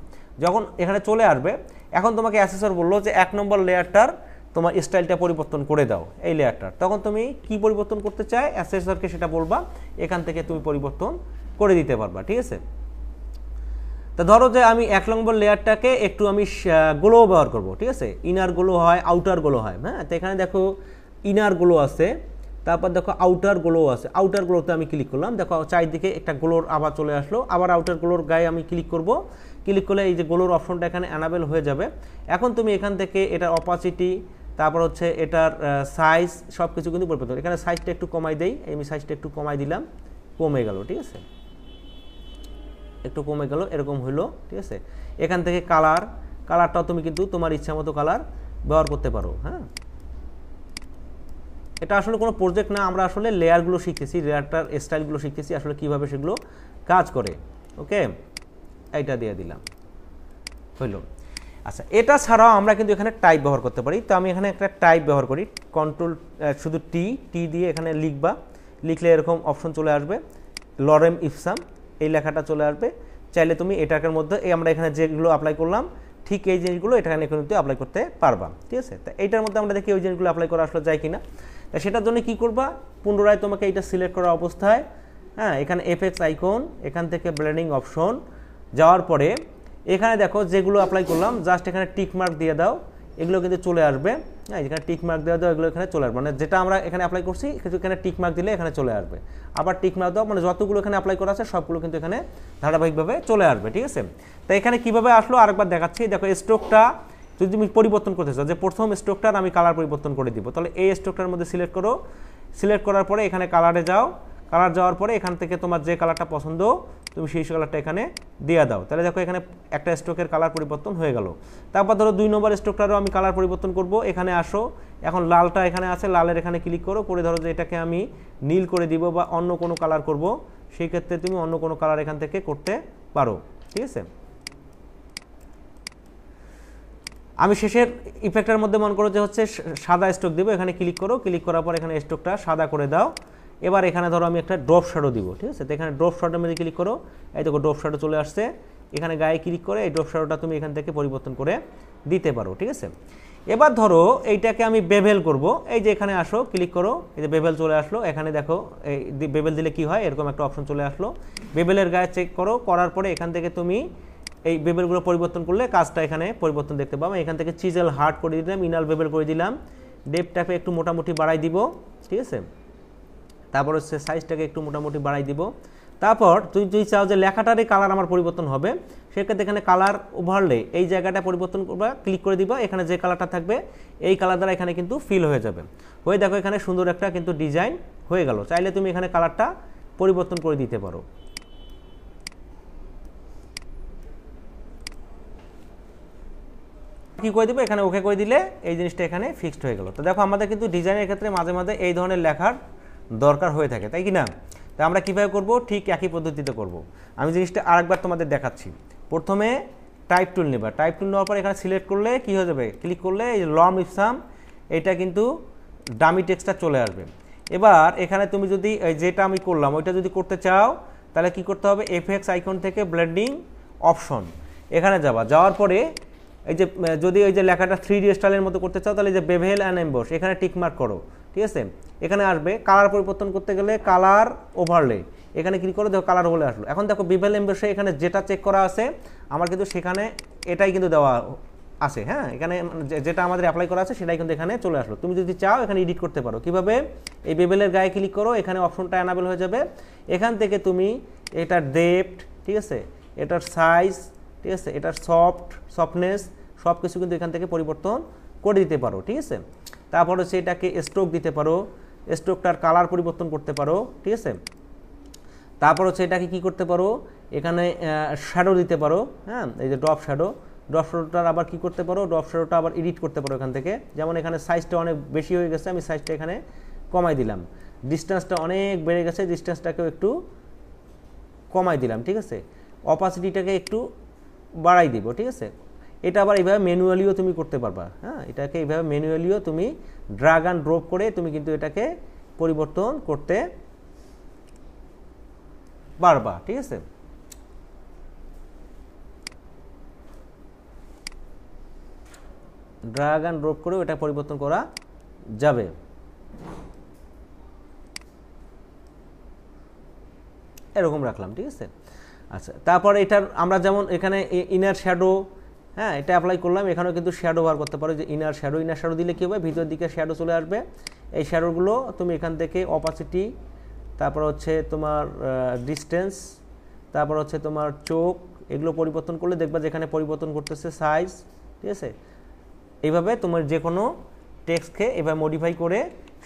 Speaker 1: যখন এখানে চলে আসবে, এখন তোমাকে অ্যাসেসর বললো যে 1 নম্বর লেয়ারটার তোমার স্টাইলটা পরিবর্তন করে দাও এই লেয়ারটার, তখন তুমি কি পরিবর্তন করতে চাই অ্যাসেসরকে সেটা বলবা, এখান থেকে তুমি পরিবর্তন করে দিতে পারবা, ঠিক আছে। তো ধরো যে আমি 1 নম্বর লেয়ারটাকে একটু আমি গ্লো ব্যবহার করব, ঠিক আছে, ইনার গ্লো হয় আউটার গ্লো হয়, হ্যাঁ। তো এখানে দেখো ইনার গ্লো আছে, তারপর দেখো আউটার গ্লো আছে, আউটার গ্লোতে আমি ক্লিক করলাম, দেখো চারিদিকে একটা গ্লোর আবার চলে আসলো, আবার আউটার গ্লোর গায়ে আমি ক্লিক করব, ক্লিক করলে এই যে গ্লোর অপশনটা এখানে অ্যানাবেল হয়ে যাবে। এখন তুমি এখান থেকে এটার অপাসিটি, তারপর হচ্ছে এটার সাইজ সব কিছু কিন্তু পরিবর্তন, এখানে সাইজটা একটু কমাই দেই, আমি সাইজটা একটু কমাই দিলাম, কমে গেল, ঠিক আছে, একটু কমে গেল, এরকম হইলো, ঠিক আছে। এখান থেকে কালারটাও তুমি কিন্তু তোমার ইচ্ছা মতো কালার ব্যবহার করতে পারো, হ্যাঁ। এটা আসলে কোনো প্রজেক্ট না, আমরা আসলে লেয়ারগুলো শিখতেছি, লেয়ারটার স্টাইলগুলো শিখতেছি, আসলে কিভাবে সেগুলো কাজ করে। ওকে, এইটা দিয়ে দিলাম, হইল। আচ্ছা, এটা ছাড়াও আমরা কিন্তু এখানে টাইপ ব্যবহার করতে পারি। তো আমি এখানে একটা টাইপ ব্যবহার করি, কন্ট্রোল শুধু টি দিয়ে এখানে লিখবা, লিখলে এরকম অপশন চলে আসবে, লরেম ইপসাম এই লেখাটা চলে আসবে। চাইলে তুমি এটার মধ্যে আমরা এখানে যেগুলো অ্যাপ্লাই করলাম ঠিক এই জিনিসগুলো এখানে কিন্তু অ্যাপ্লাই করতে পারবা, ঠিক আছে। তো এইটার মধ্যে আমরা দেখি ওই জিনিসগুলো অ্যাপ্লাই করা আসলে যায় কিনা। তা সেটার জন্য কি করবা, পুনরায় তোমাকে এটা সিলেক্ট করা অবস্থায়, হ্যাঁ, এখানে এফএক্স আইকন, এখান থেকে ব্লেন্ডিং অপশন যাওয়ার পরে এখানে দেখো যেগুলো অ্যাপ্লাই করলাম জাস্ট এখানে টিক মার্ক দিয়ে দাও, এগুলো কিন্তু চলে আসবে, হ্যাঁ, এখানে টিক মার্ক দেওয়া দাও, এগুলো এখানে চলে আসবে, মানে যেটা আমরা এখানে অ্যাপ্লাই করছি এখানে টিক মার্ক দিলে এখানে চলে আসবে, আবার টিক মার্ক দাও, মানে যতগুলো এখানে অ্যাপ্লাই করা আছে সবগুলো কিন্তু এখানে ধারাবাহিকভাবে চলে আসবে, ঠিক আছে। তো এখানে কিভাবে আসলো আরেকবার দেখাচ্ছি, দেখো স্ট্রোকটা যদি তুমি পরিবর্তন করতে চাও, যে প্রথম স্ট্রোকটার আমি কালার পরিবর্তন করে দিব, তাহলে এই স্ট্রোকটার মধ্যে সিলেক্ট করো, সিলেক্ট করার পরে এখানে কালারে যাও, কালার যাওয়ার পরে এখান থেকে তোমার যে কালারটা পছন্দ তুমি সেই কালারটা এখানে দিয়ে দাও, তাহলে দেখো এখানে একটা স্ট্রোকের কালার পরিবর্তন হয়ে গেল। তারপর ধরো 2 নম্বর স্ট্রোকটারও আমি কালার পরিবর্তন করব, এখানে আসো, এখন লালটা এখানে আছে, লালের এখানে ক্লিক করো, করে ধরো যে এটাকে আমি নীল করে দিব বা অন্য কোনো কালার করব, সেই ক্ষেত্রে তুমি অন্য কোনো কালার এখান থেকে করতে পারো, ঠিক আছে। আমি শেষের ইফেক্টের মধ্যে মনে করো যে হচ্ছে সাদা স্ট্রোক দেবো, এখানে ক্লিক করো, ক্লিক করার পর এখানে স্ট্রোকটা সাদা করে দাও। এবার এখানে ধরো আমি একটা ড্রপ শ্যাডো দিব, ঠিক আছে। তো এখানে ড্রপ শ্যাডোর মধ্যে ক্লিক করো, এই দেখো ড্রপ শ্যাডো চলে আসছে, এখানে গায়ে ক্লিক করে এই ড্রপ শ্যাডোটা তুমি এখান থেকে পরিবর্তন করে দিতে পারো, ঠিক আছে। এবার ধরো এইটাকে আমি বেভেল করব, এই যে এখানে আসো, ক্লিক করো, এই যে বেভেল চলে আসলো, এখানে দেখো এই বেভেল দিলে কি হয়, এরকম একটা অপশন চলে আসলো, বেভেলের গায়ে চেক করো, করার পরে এখান থেকে তুমি এই বেবেলগুলো পরিবর্তন করলে কাজটা এখানে পরিবর্তন দেখতে পাবো। এখান থেকে চিজেল হার্ড করে দিলাম, ইনাল বেবেল করে দিলাম, ডেপ টাইপে একটু মোটামুটি বাড়াই দিব, ঠিক আছে। তারপর হচ্ছে সাইজটাকে একটু মোটামুটি বাড়াই দিব। তারপর তুই যদি চাও যে লেখাটারই কালার আমার পরিবর্তন হবে, সেক্ষেত্রে এখানে কালার ওভারলে এই জায়গাটা পরিবর্তন করবা, ক্লিক করে দিবা, এখানে যে কালারটা থাকবে এই কালার দ্বারা এখানে কিন্তু ফিল হয়ে যাবে, হয়ে দেখো এখানে সুন্দর একটা কিন্তু ডিজাইন হয়ে গেল। চাইলে তুমি এখানে কালারটা পরিবর্তন করে দিতে পারো। কি করে দিব, এখানে ওকে করে দিলে এই জিনিসটা এখানে ফিক্সড হয়ে গেল। তো দেখো আমাদের কিন্তু ডিজাইনের ক্ষেত্রে মাঝে মাঝে এই ধরনের লেখার দরকার হয়ে থাকে, তাই কি না। তো আমরা কীভাবে করব, ঠিক একই পদ্ধতিতে করব। আমি জিনিসটা আরেকবার তোমাদের দেখাচ্ছি। প্রথমে টাইপ টুল নেবা, টাইপ টুল নেওয়ার পর এখানে সিলেক্ট করলে কি হয়ে যাবে, ক্লিক করলে এই লম ইপসাম এটা কিন্তু ডামি টেক্সটটা চলে আসবে। এবার এখানে তুমি যদি যেটা আমি করলাম ওইটা যদি করতে চাও তাহলে কি করতে হবে, এফএক্স আইকন থেকে ব্লেন্ডিং অপশন এখানে যাবা, যাওয়ার পরে এই যে যদি এই যে লেখাটা 3D স্টাইলের মতো করতে চাও তাহলে যে বেভেল অ্যান্ড এমবস এখানে টিকমার্ক করো, ঠিক আছে। এখানে আসবে কালার পরিবর্তন করতে গেলে কালার ওভারলে এখানে ক্লিক করে দেখো কালার বলে আসলো। এখন দেখো বেভেল এমবসে এখানে যেটা চেক করা আছে আমার কিন্তু সেখানে এটাই কিন্তু দেওয়া আছে, হ্যাঁ, এখানে যেটা আমাদের অ্যাপ্লাই করা আছে সেটাই কিন্তু এখানে চলে আসলো। তুমি যদি চাও এখানে এডিট করতে পারো, কিভাবে, এই বেভেলের গায়ে ক্লিক করো, এখানে অপশনটা অ্যানাবেল হয়ে যাবে, এখান থেকে তুমি এটার ডেপথ, ঠিক আছে, এটার সাইজ, ঠিক আছে, এটার সফটনেস সব কিছু কিন্তু এখান থেকে পরিবর্তন করে দিতে পারো, ঠিক আছে। তারপর হচ্ছে এটাকে স্ট্রোক দিতে পারো, স্ট্রোকটার কালার পরিবর্তন করতে পারো, ঠিক আছে। তারপর হচ্ছে এটাকে কি করতে পারো, এখানে শ্যাডো দিতে পারো, হ্যাঁ, এই যে ড্রপ শ্যাডোটার আবার কি করতে পারো, ড্রপ শ্যাডোটা আবার এডিট করতে পারো এখান থেকে। যেমন এখানে সাইজটা অনেক বেশি হয়ে গেছে, আমি সাইজটা এখানে কমাই দিলাম, ডিস্টেন্সটা অনেক বেড়ে গেছে, ডিস্টেন্সটাকেও একটু কমাই দিলাম, ঠিক আছে। অপাসিটিটাকে একটু বাড়াই দিব, ঠিক আছে। এটা আবার এইভাবে ম্যানুয়ালিও তুমি করতে পারবা, হ্যাঁ, এটাকে এইভাবে ম্যানুয়ালিও তুমি ড্র্যাগ অ্যান্ড ড্রপ করে তুমি কিন্তু এটাকে পরিবর্তন করতে পারবা, ঠিক আছে। ড্র্যাগ অ্যান্ড ড্রপ করে এটা পরিবর্তন করা যাবে। এরকম রাখলাম, ঠিক আছে। আচ্ছা, তারপর এটার আমরা যেমন এখানে ইনার শ্যাডো, হ্যাঁ, এটা অ্যাপ্লাই করলাম, এখানেও কিন্তু শ্যাডো বার করতে পারো, যে ইনার শ্যাডো দিলে কী হবে, ভিতরের দিকে শ্যাডো চলে আসবে। এই শ্যাডোগুলো তুমি এখান থেকে অপাসিটি, তারপর হচ্ছে তোমার ডিস্টেন্স, তারপর হচ্ছে তোমার চোখ, এগুলো পরিবর্তন করলে দেখবা যেখানে পরিবর্তন করতেছে সাইজ, ঠিক আছে। এইভাবে তোমার যে কোনো টেক্সটকে এভাবে মডিফাই করে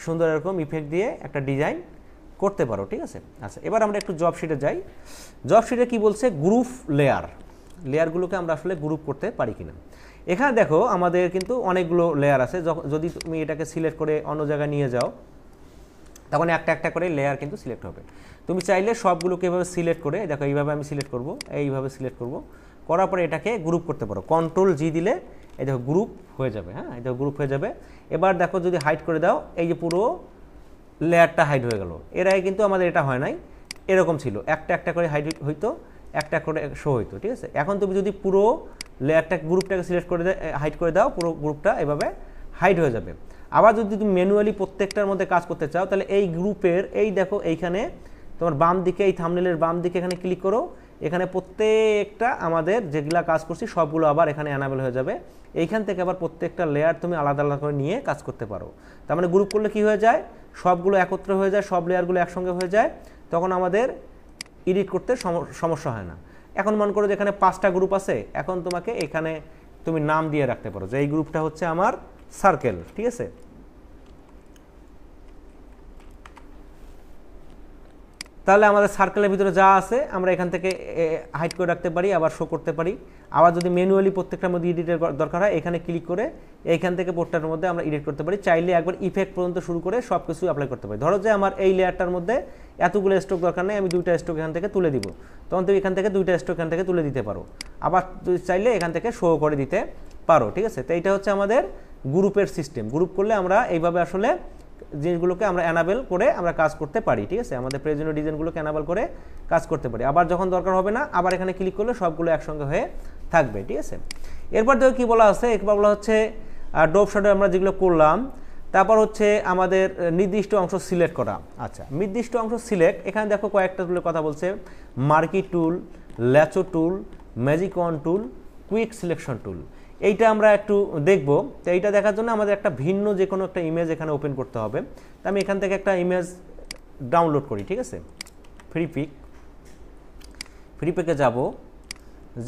Speaker 1: সুন্দর এরকম ইফেক্ট দিয়ে একটা ডিজাইন করতে পারো, ঠিক আছে। আচ্ছা, এবার আমরা একটু জব শিটে যাই। জব শিটে কী বলছে, গ্রুপ লেয়ারগুলোকে আমরা আসলে গ্রুপ করতে পারি কিনা। এখানে দেখো আমাদের কিন্তু অনেকগুলো লেয়ার আছে, যদি তুমি এটাকে সিলেক্ট করে অন্য জায়গায় নিয়ে যাও তখন একটা একটা করে লেয়ার কিন্তু সিলেক্ট হবে। তুমি চাইলে সবগুলোকে এভাবে সিলেক্ট করে, দেখো এইভাবে আমি সিলেক্ট করব, এইভাবে সিলেক্ট করব, করার পরে এটাকে গ্রুপ করতে পারো, কন্ট্রোল জি দিলে এই দেখো গ্রুপ হয়ে যাবে। হ্যাঁ, এই দেখো গ্রুপ হয়ে যাবে। এবার দেখো যদি হাইড করে দাও, এই যে পুরো লেয়ারটা হাইড হয়ে গেল। এর আগে কিন্তু আমাদের এটা হয় নাই, এরকম ছিল, একটা একটা করে হাইড হইতো, একটা করে শো হইতো, ঠিক আছে। এখন তুমি যদি পুরো লেয়ারটা গ্রুপটাকে সিলেক্ট করে হাইড করে দাও, পুরো গ্রুপটা এভাবে হাইড হয়ে যাবে। আবার যদি তুমি ম্যানুয়ালি প্রত্যেকটার মধ্যে কাজ করতে চাও, তাহলে এই গ্রুপের এই দেখো এইখানে তোমার বাম দিকে, এই থাম্বনেলের বাম দিকে এখানে ক্লিক করো, এখানে প্রত্যেকটা আমাদের যেগুলা কাজ করছি সবগুলো আবার এখানে অ্যানাবেল হয়ে যাবে। এইখান থেকে আবার প্রত্যেকটা লেয়ার তুমি আলাদা আলাদা করে নিয়ে কাজ করতে পারো। তার মানে গ্রুপ করলে কি হয়ে যায়, সবগুলো একত্র হয়ে যায়, সব লেয়ারগুলো একসঙ্গে হয়ে যায়, তখন আমাদের এডিট করতে সমস্যা হয় না। এখন মনে করো যে এখানে 5টা গ্রুপ আছে, এখন তোমাকে এখানে তুমি নাম দিয়ে রাখতে পারো যে এই গ্রুপটা হচ্ছে আমার সার্কেল, ঠিক আছে। তাহলে আমাদের সার্কেলের ভিতরে যা আছে আমরা এখান থেকে হাইড করে রাখতে পারি, আবার শো করতে পারি। আবার যদি ম্যানুয়ালি প্রত্যেকটার মধ্যে এডিটের দরকার হয়, এখানে ক্লিক করে এইখান থেকে পোর্টটার মধ্যে আমরা এডিট করতে পারি। চাইলে একবার ইফেক্ট পর্যন্ত শুরু করে সব কিছু অ্যাপ্লাই করতে পারি। ধরো যে আমার এই লেয়ারটার মধ্যে এতগুলো স্ট্রোক দরকার নেই, আমি 2টা স্ট্রোক এখান থেকে তুলে দিব, তখন তুমি এখান থেকে 2টা স্ট্রোক এখান থেকে তুলে দিতে পারো, আবার চাইলে এখান থেকে শো করে দিতে পারো, ঠিক আছে। তো এইটা হচ্ছে আমাদের গ্রুপের সিস্টেম। গ্রুপ করলে আমরা এইভাবে আসলে জিনিসগুলোকে আমরা অ্যানাবেল করে আমরা কাজ করতে পারি, ঠিক আছে। আমাদের প্রয়োজনীয় ডিজাইনগুলোকে অ্যানাবেল করে কাজ করতে পারি। আবার যখন দরকার হবে না, আবার এখানে ক্লিক করলে সবগুলো একসঙ্গে হয়ে থাকবে, ঠিক আছে। এরপর দেখো কী বলা আছে, এরপর বলা হচ্ছে ড্রপ শ্যাডো আমরা যেগুলো করলাম, তারপর হচ্ছে আমাদের নির্দিষ্ট অংশ সিলেক্ট করা। আচ্ছা, নির্দিষ্ট অংশ সিলেক্ট, এখানে দেখো কয়েকটা টুলের কথা বলছে, মার্কি টুল, ল্যাচো টুল, ম্যাজিক ওয়ান টুল, কুইক সিলেকশন টুল। এইটা আমরা একটু দেখব। তো এইটা দেখার জন্য আমাদের একটা ভিন্ন যে কোনো একটা ইমেজ এখানে ওপেন করতে হবে। তো আমি এখান থেকে একটা ইমেজ ডাউনলোড করি, ঠিক আছে। ফ্রি পিকে যাব,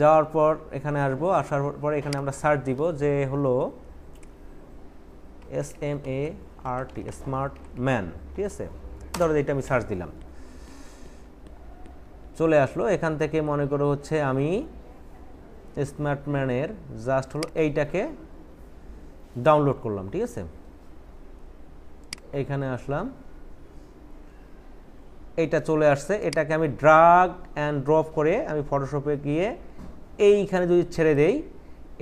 Speaker 1: যাওয়ার পর এখানে আসবো, আসার পর এখানে আমরা সার্চ দিব যে হলো SMART, স্মার্ট ম্যান, ঠিক আছে। ধরো এটা আমি সার্চ দিলাম, চলে আসলো। এখান থেকে মনে করো হচ্ছে আমি স্মার্ট ম্যানের জাস্ট হলো এইটাকে ডাউনলোড করলাম, ঠিক আছে। এইখানে আসলাম, এইটা চলে আসছে, এটাকে আমি ড্রাগ অ্যান্ড ড্রপ করে আমি ফটোশপে গিয়ে এইখানে যদি ছেড়ে দেই,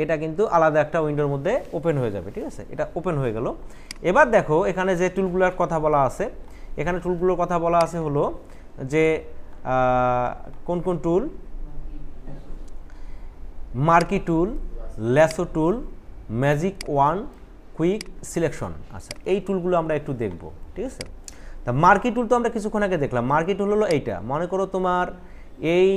Speaker 1: এটা কিন্তু আলাদা একটা উইন্ডোর মধ্যে ওপেন হয়ে যাবে, ঠিক আছে। এটা ওপেন হয়ে গেল। এবার দেখো এখানে যে টুলগুলোর কথা বলা আছে, এখানে টুলগুলোর কথা বলা আছে হলো যে কোন কোন tool, marquee tool, lasso tool, magic wand, quick selection. আচ্ছা, এই টুলগুলো আমরা একটু দেখব, ঠিক আছে। তা মার্কি টুল তো আমরা কিছুক্ষণ আগে দেখলাম। মার্কি টুল হলো এইটা, মনে করো তোমার এই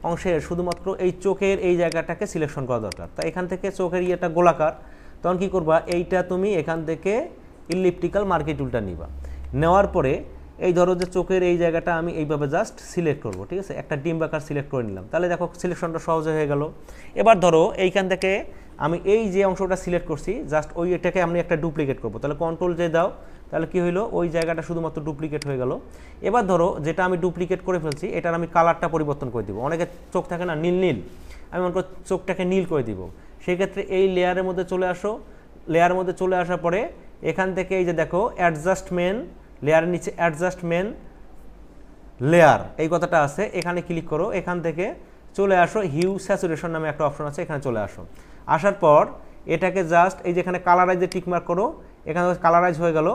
Speaker 1: অংশের শুধুমাত্র এই চোখের এই জায়গাটাকে সিলেকশন করা দরকার। তা এখান থেকে চোখের ইয়েটা গোলাকার, তখন কী করবা, এইটা তুমি এখান থেকে ইলিপ্টিক্যাল মার্কি টুলটা নিবা। নেওয়ার পরে এই ধরো যে চোখের এই জায়গাটা আমি এইভাবে জাস্ট সিলেক্ট করবো, ঠিক আছে। একটা ডিম আকার সিলেক্ট করে নিলাম, তাহলে দেখো সিলেকশনটা সহজে হয়ে গেল। এবার ধরো এইখান থেকে আমি এই যে অংশটা সিলেক্ট করছি, জাস্ট ওই এটাকে আমি একটা ডুপ্লিকেট করবো, তাহলে কন্ট্রোল যে দাও, তাহলে কি হইলো, ওই জায়গাটা শুধুমাত্র ডুপ্লিকেট হয়ে গেল। এবার ধরো যেটা আমি ডুপ্লিকেট করে ফেলছি, এটার আমি কালারটা পরিবর্তন করে দিব। অনেকে চোখ থাকে না নীল নীল, আমি মনে করি চোখটাকে নীল করে দিব। সেই ক্ষেত্রে এই লেয়ারের মধ্যে চলে আসো, লেয়ারের মধ্যে চলে আসার পরে এখান থেকে এই যে দেখো অ্যাডজাস্টমেন্ট, লেয়ারের নিচে অ্যাডজাস্টমেন্ট লেয়ার এই কথাটা আছে, এখানে ক্লিক করো। এখান থেকে চলে আসো হিউ স্যাচুরেশন নামে একটা অপশন আছে, এখানে চলে আসো। আসার পর এটাকে জাস্ট এই যেখানে কালারাইজে টিকমার্ক করো, এখানে কালারাইজ হয়ে গেল।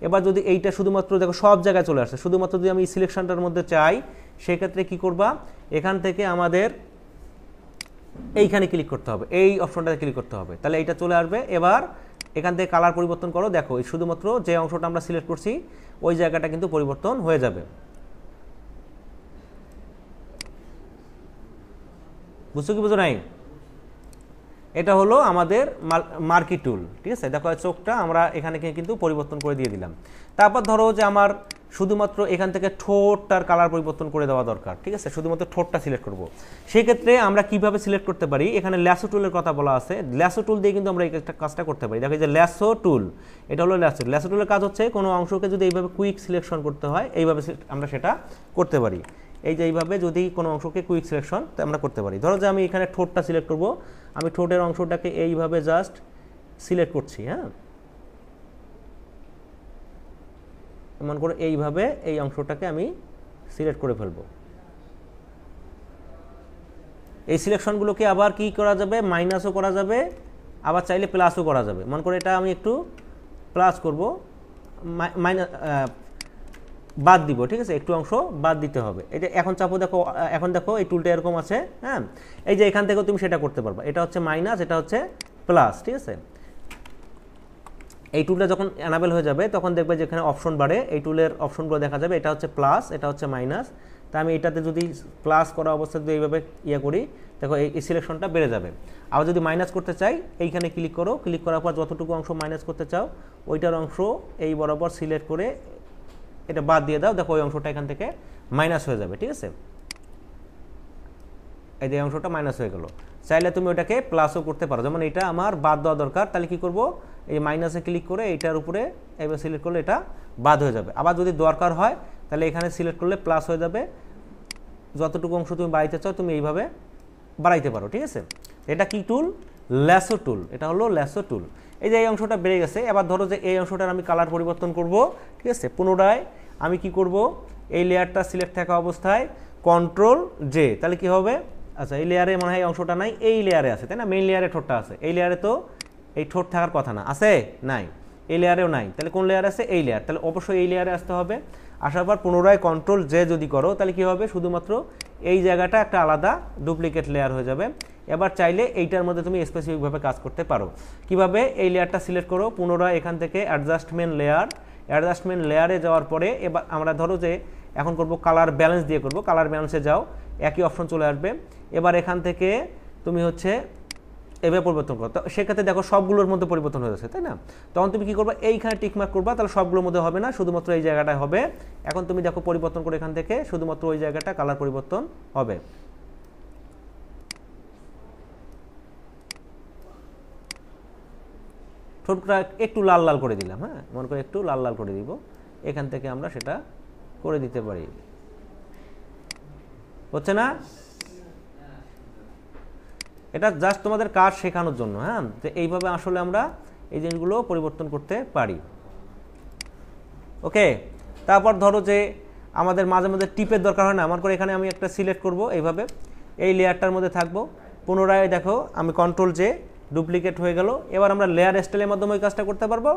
Speaker 1: এবার যদি এইটা শুধুমাত্র দেখো সব জায়গায় চলে আসে, শুধুমাত্র যদি আমি সিলেকশনটার মধ্যে চাই, সেক্ষেত্রে কি করবা, এখান থেকে আমাদের এইখানে ক্লিক করতে হবে, এই অপশনটাতে ক্লিক করতে হবে, তাহলে এইটা চলে আসবে। এবার এখান থেকে কালার পরিবর্তন করো, দেখো শুধুমাত্র যে অংশটা আমরা সিলেক্ট করছি ওই জায়গাটা কিন্তু পরিবর্তন হয়ে যাবে। বুঝছো কি বুঝো নাই? এটা হলো আমাদের মার্কি টুল, ঠিক আছে। দেখো চোখটা আমরা এখানে কিন্তু পরিবর্তন করে দিয়ে দিলাম। তারপর ধরো যে আমার শুধুমাত্র এখান থেকে ঠোঁটটার কালার পরিবর্তন করে দেওয়া দরকার, ঠিক আছে, শুধুমাত্র ঠোঁটটা সিলেক্ট করব। সেই ক্ষেত্রে আমরা কিভাবে সিলেক্ট করতে পারি, এখানে ল্যাসো টুলের কথা বলা আছে। ল্যাসো টুল দিয়ে কিন্তু আমরা এই কাজটা করতে পারি। দেখো এই যে ল্যাসো টুল, এটা হলো ল্যাসো টুলের কাজ হচ্ছে কোনো অংশকে যদি এইভাবে কুইক সিলেকশন করতে হয়, এইভাবে আমরা সেটা করতে পারি। এই যে এইভাবে যদি কোনো অংশকে কুইক সিলেকশন আমরা করতে পারি। ধরো যে আমি এখানে ঠোঁটটা সিলেক্ট করব, আমি ঠোঁটের অংশটাকে এইভাবে জাস্ট সিলেক্ট করছি, হ্যাঁ, এমন করে এইভাবে এই অংশটাকে আমি সিলেক্ট করে ফেলবো। এই সিলেকশনগুলোকে আবার কি করা যাবে, মাইনাসও করা যাবে, আবার চাইলে প্লাসও করা যাবে। মনে করে এটা আমি একটু প্লাস করব, মাইনাস বাদ দিব, ঠিক আছে, একটু অংশ বাদ দিতে হবে। এই যে এখন চাপো, দেখো এখন দেখো এই টুলটা এরকম আছে, হ্যাঁ, এই যে এখান থেকেও তুমি সেটা করতে পারবা। এটা হচ্ছে মাইনাস, এটা হচ্ছে প্লাস, ঠিক আছে। এই টুলটা যখন অ্যানাবেল হয়ে যাবে তখন দেখবে যে এখানে অপশন বাড়ে, এই টুলের অপশনগুলো দেখা যাবে। এটা হচ্ছে প্লাস, এটা হচ্ছে মাইনাস। তা আমি এটাতে যদি প্লাস করা অবস্থায় যদি এইভাবে করি, দেখো এই সিলেকশনটা বেড়ে যাবে। আবার যদি মাইনাস করতে চাই, এইখানে ক্লিক করো, ক্লিক করার পর যতটুকু অংশ মাইনাস করতে চাও ওইটার অংশ এই বরাবর সিলেক্ট করে এটা বাদ দিয়ে দাও, দেখো ওই অংশটা এখান থেকে মাইনাস হয়ে যাবে, ঠিক আছে। এই যে অংশটা মাইনাস হয়ে গেল। চাইলে তুমি ওটাকে প্লাসও করতে পারো, যেমন এটা আমার বাদ দেওয়া দরকার, তাহলে কি করব, এই মাইনাসে ক্লিক করে এইটার উপরে এবার সিলেক্ট করলে এটা বাদ হয়ে যাবে। আবার যদি দরকার হয় তাহলে এখানে সিলেক্ট করলে প্লাস হয়ে যাবে। যতটুকু অংশ তুমি বাড়াইতে চাও তুমি এইভাবে বাড়াইতে পারো, ঠিক আছে। এটা কি টুল, ল্যাসো টুল, এটা হলো ল্যাসো টুল। এই যে এই অংশটা বেড়ে গেছে, এবার ধরো যে এই অংশটার আমি কালার পরিবর্তন করব, ঠিক আছে। পুনরায় আমি কি করব, এই লেয়ারটা সিলেক্ট থাকা অবস্থায় কন্ট্রোল জে, তাহলে কি হবে, আচ্ছা এই লেয়ারে মনে হয় এই অংশটা নাই, এই লেয়ারে আছে, তাই না, মেইন লেয়ারে ঠোঁটটা আছে। এই লেয়ারে তো এই ঠোঁট থাকার কথা না, আছে নাই, এই লেয়ারেও নাই, তাহলে কোন লেয়ার আছে, এই লেয়ার, তাহলে অবশ্যই এই লেয়ারে আসতে হবে। আসার পর পুনরায় কন্ট্রোল জে যদি করো তাহলে কি হবে, শুধুমাত্র এই জায়গাটা একটা আলাদা ডুপ্লিকেট লেয়ার হয়ে যাবে। এবার চাইলে এইটার মধ্যে তুমি স্পেসিফিকভাবে কাজ করতে পারো। কিভাবে, এই লেয়ারটা সিলেক্ট করো, পুনরায় এখান থেকে অ্যাডজাস্টমেন্ট লেয়ারে যাওয়ার পরে এবার আমরা ধরো যে এখন করব কালার ব্যালেন্স দিয়ে করব, কালার ব্যালেন্সে যাও, একই অপশন চলে আসবে। এবার এখান থেকে তুমি হচ্ছে এভাবে পরিবর্তন করো, তো সেক্ষেত্রে দেখো সবগুলোর মধ্যে পরিবর্তন হয়ে যাচ্ছে, তাই না। তখন তুমি কি করবা, এইখানে টিকমার্ক করবা, তাহলে সবগুলোর মধ্যে হবে না, শুধুমাত্র এই জায়গাটায় হবে। এখন তুমি দেখো পরিবর্তন করে এখান থেকে শুধুমাত্র ওই জায়গাটা কালার পরিবর্তন হবে। ঠোঁটটা একটু লাল লাল করে দিলাম, হ্যাঁ, মনে করে একটু লাল লাল করে দিব, এখান থেকে আমরা সেটা করে দিতে পারি, হচ্ছে না। এটা জাস্ট তোমাদের কাজ শেখানোর জন্য, হ্যাঁ, তো এইভাবে আসলে আমরা এই জিনিসগুলো পরিবর্তন করতে পারি। ওকে, তারপর ধরো যে আমাদের মাঝে মাঝে টিপের দরকার হয় না, আমার করে এখানে আমি একটা সিলেক্ট করব, এইভাবে এই লেয়ারটার মধ্যে থাকবো, পুনরায় দেখো আমি কন্ট্রোল জে, ডুপ্লিকেট হয়ে গেল। এবার আমরা লেয়ার স্টাইলের মাধ্যমে ওই কাজটা করতে পারবো,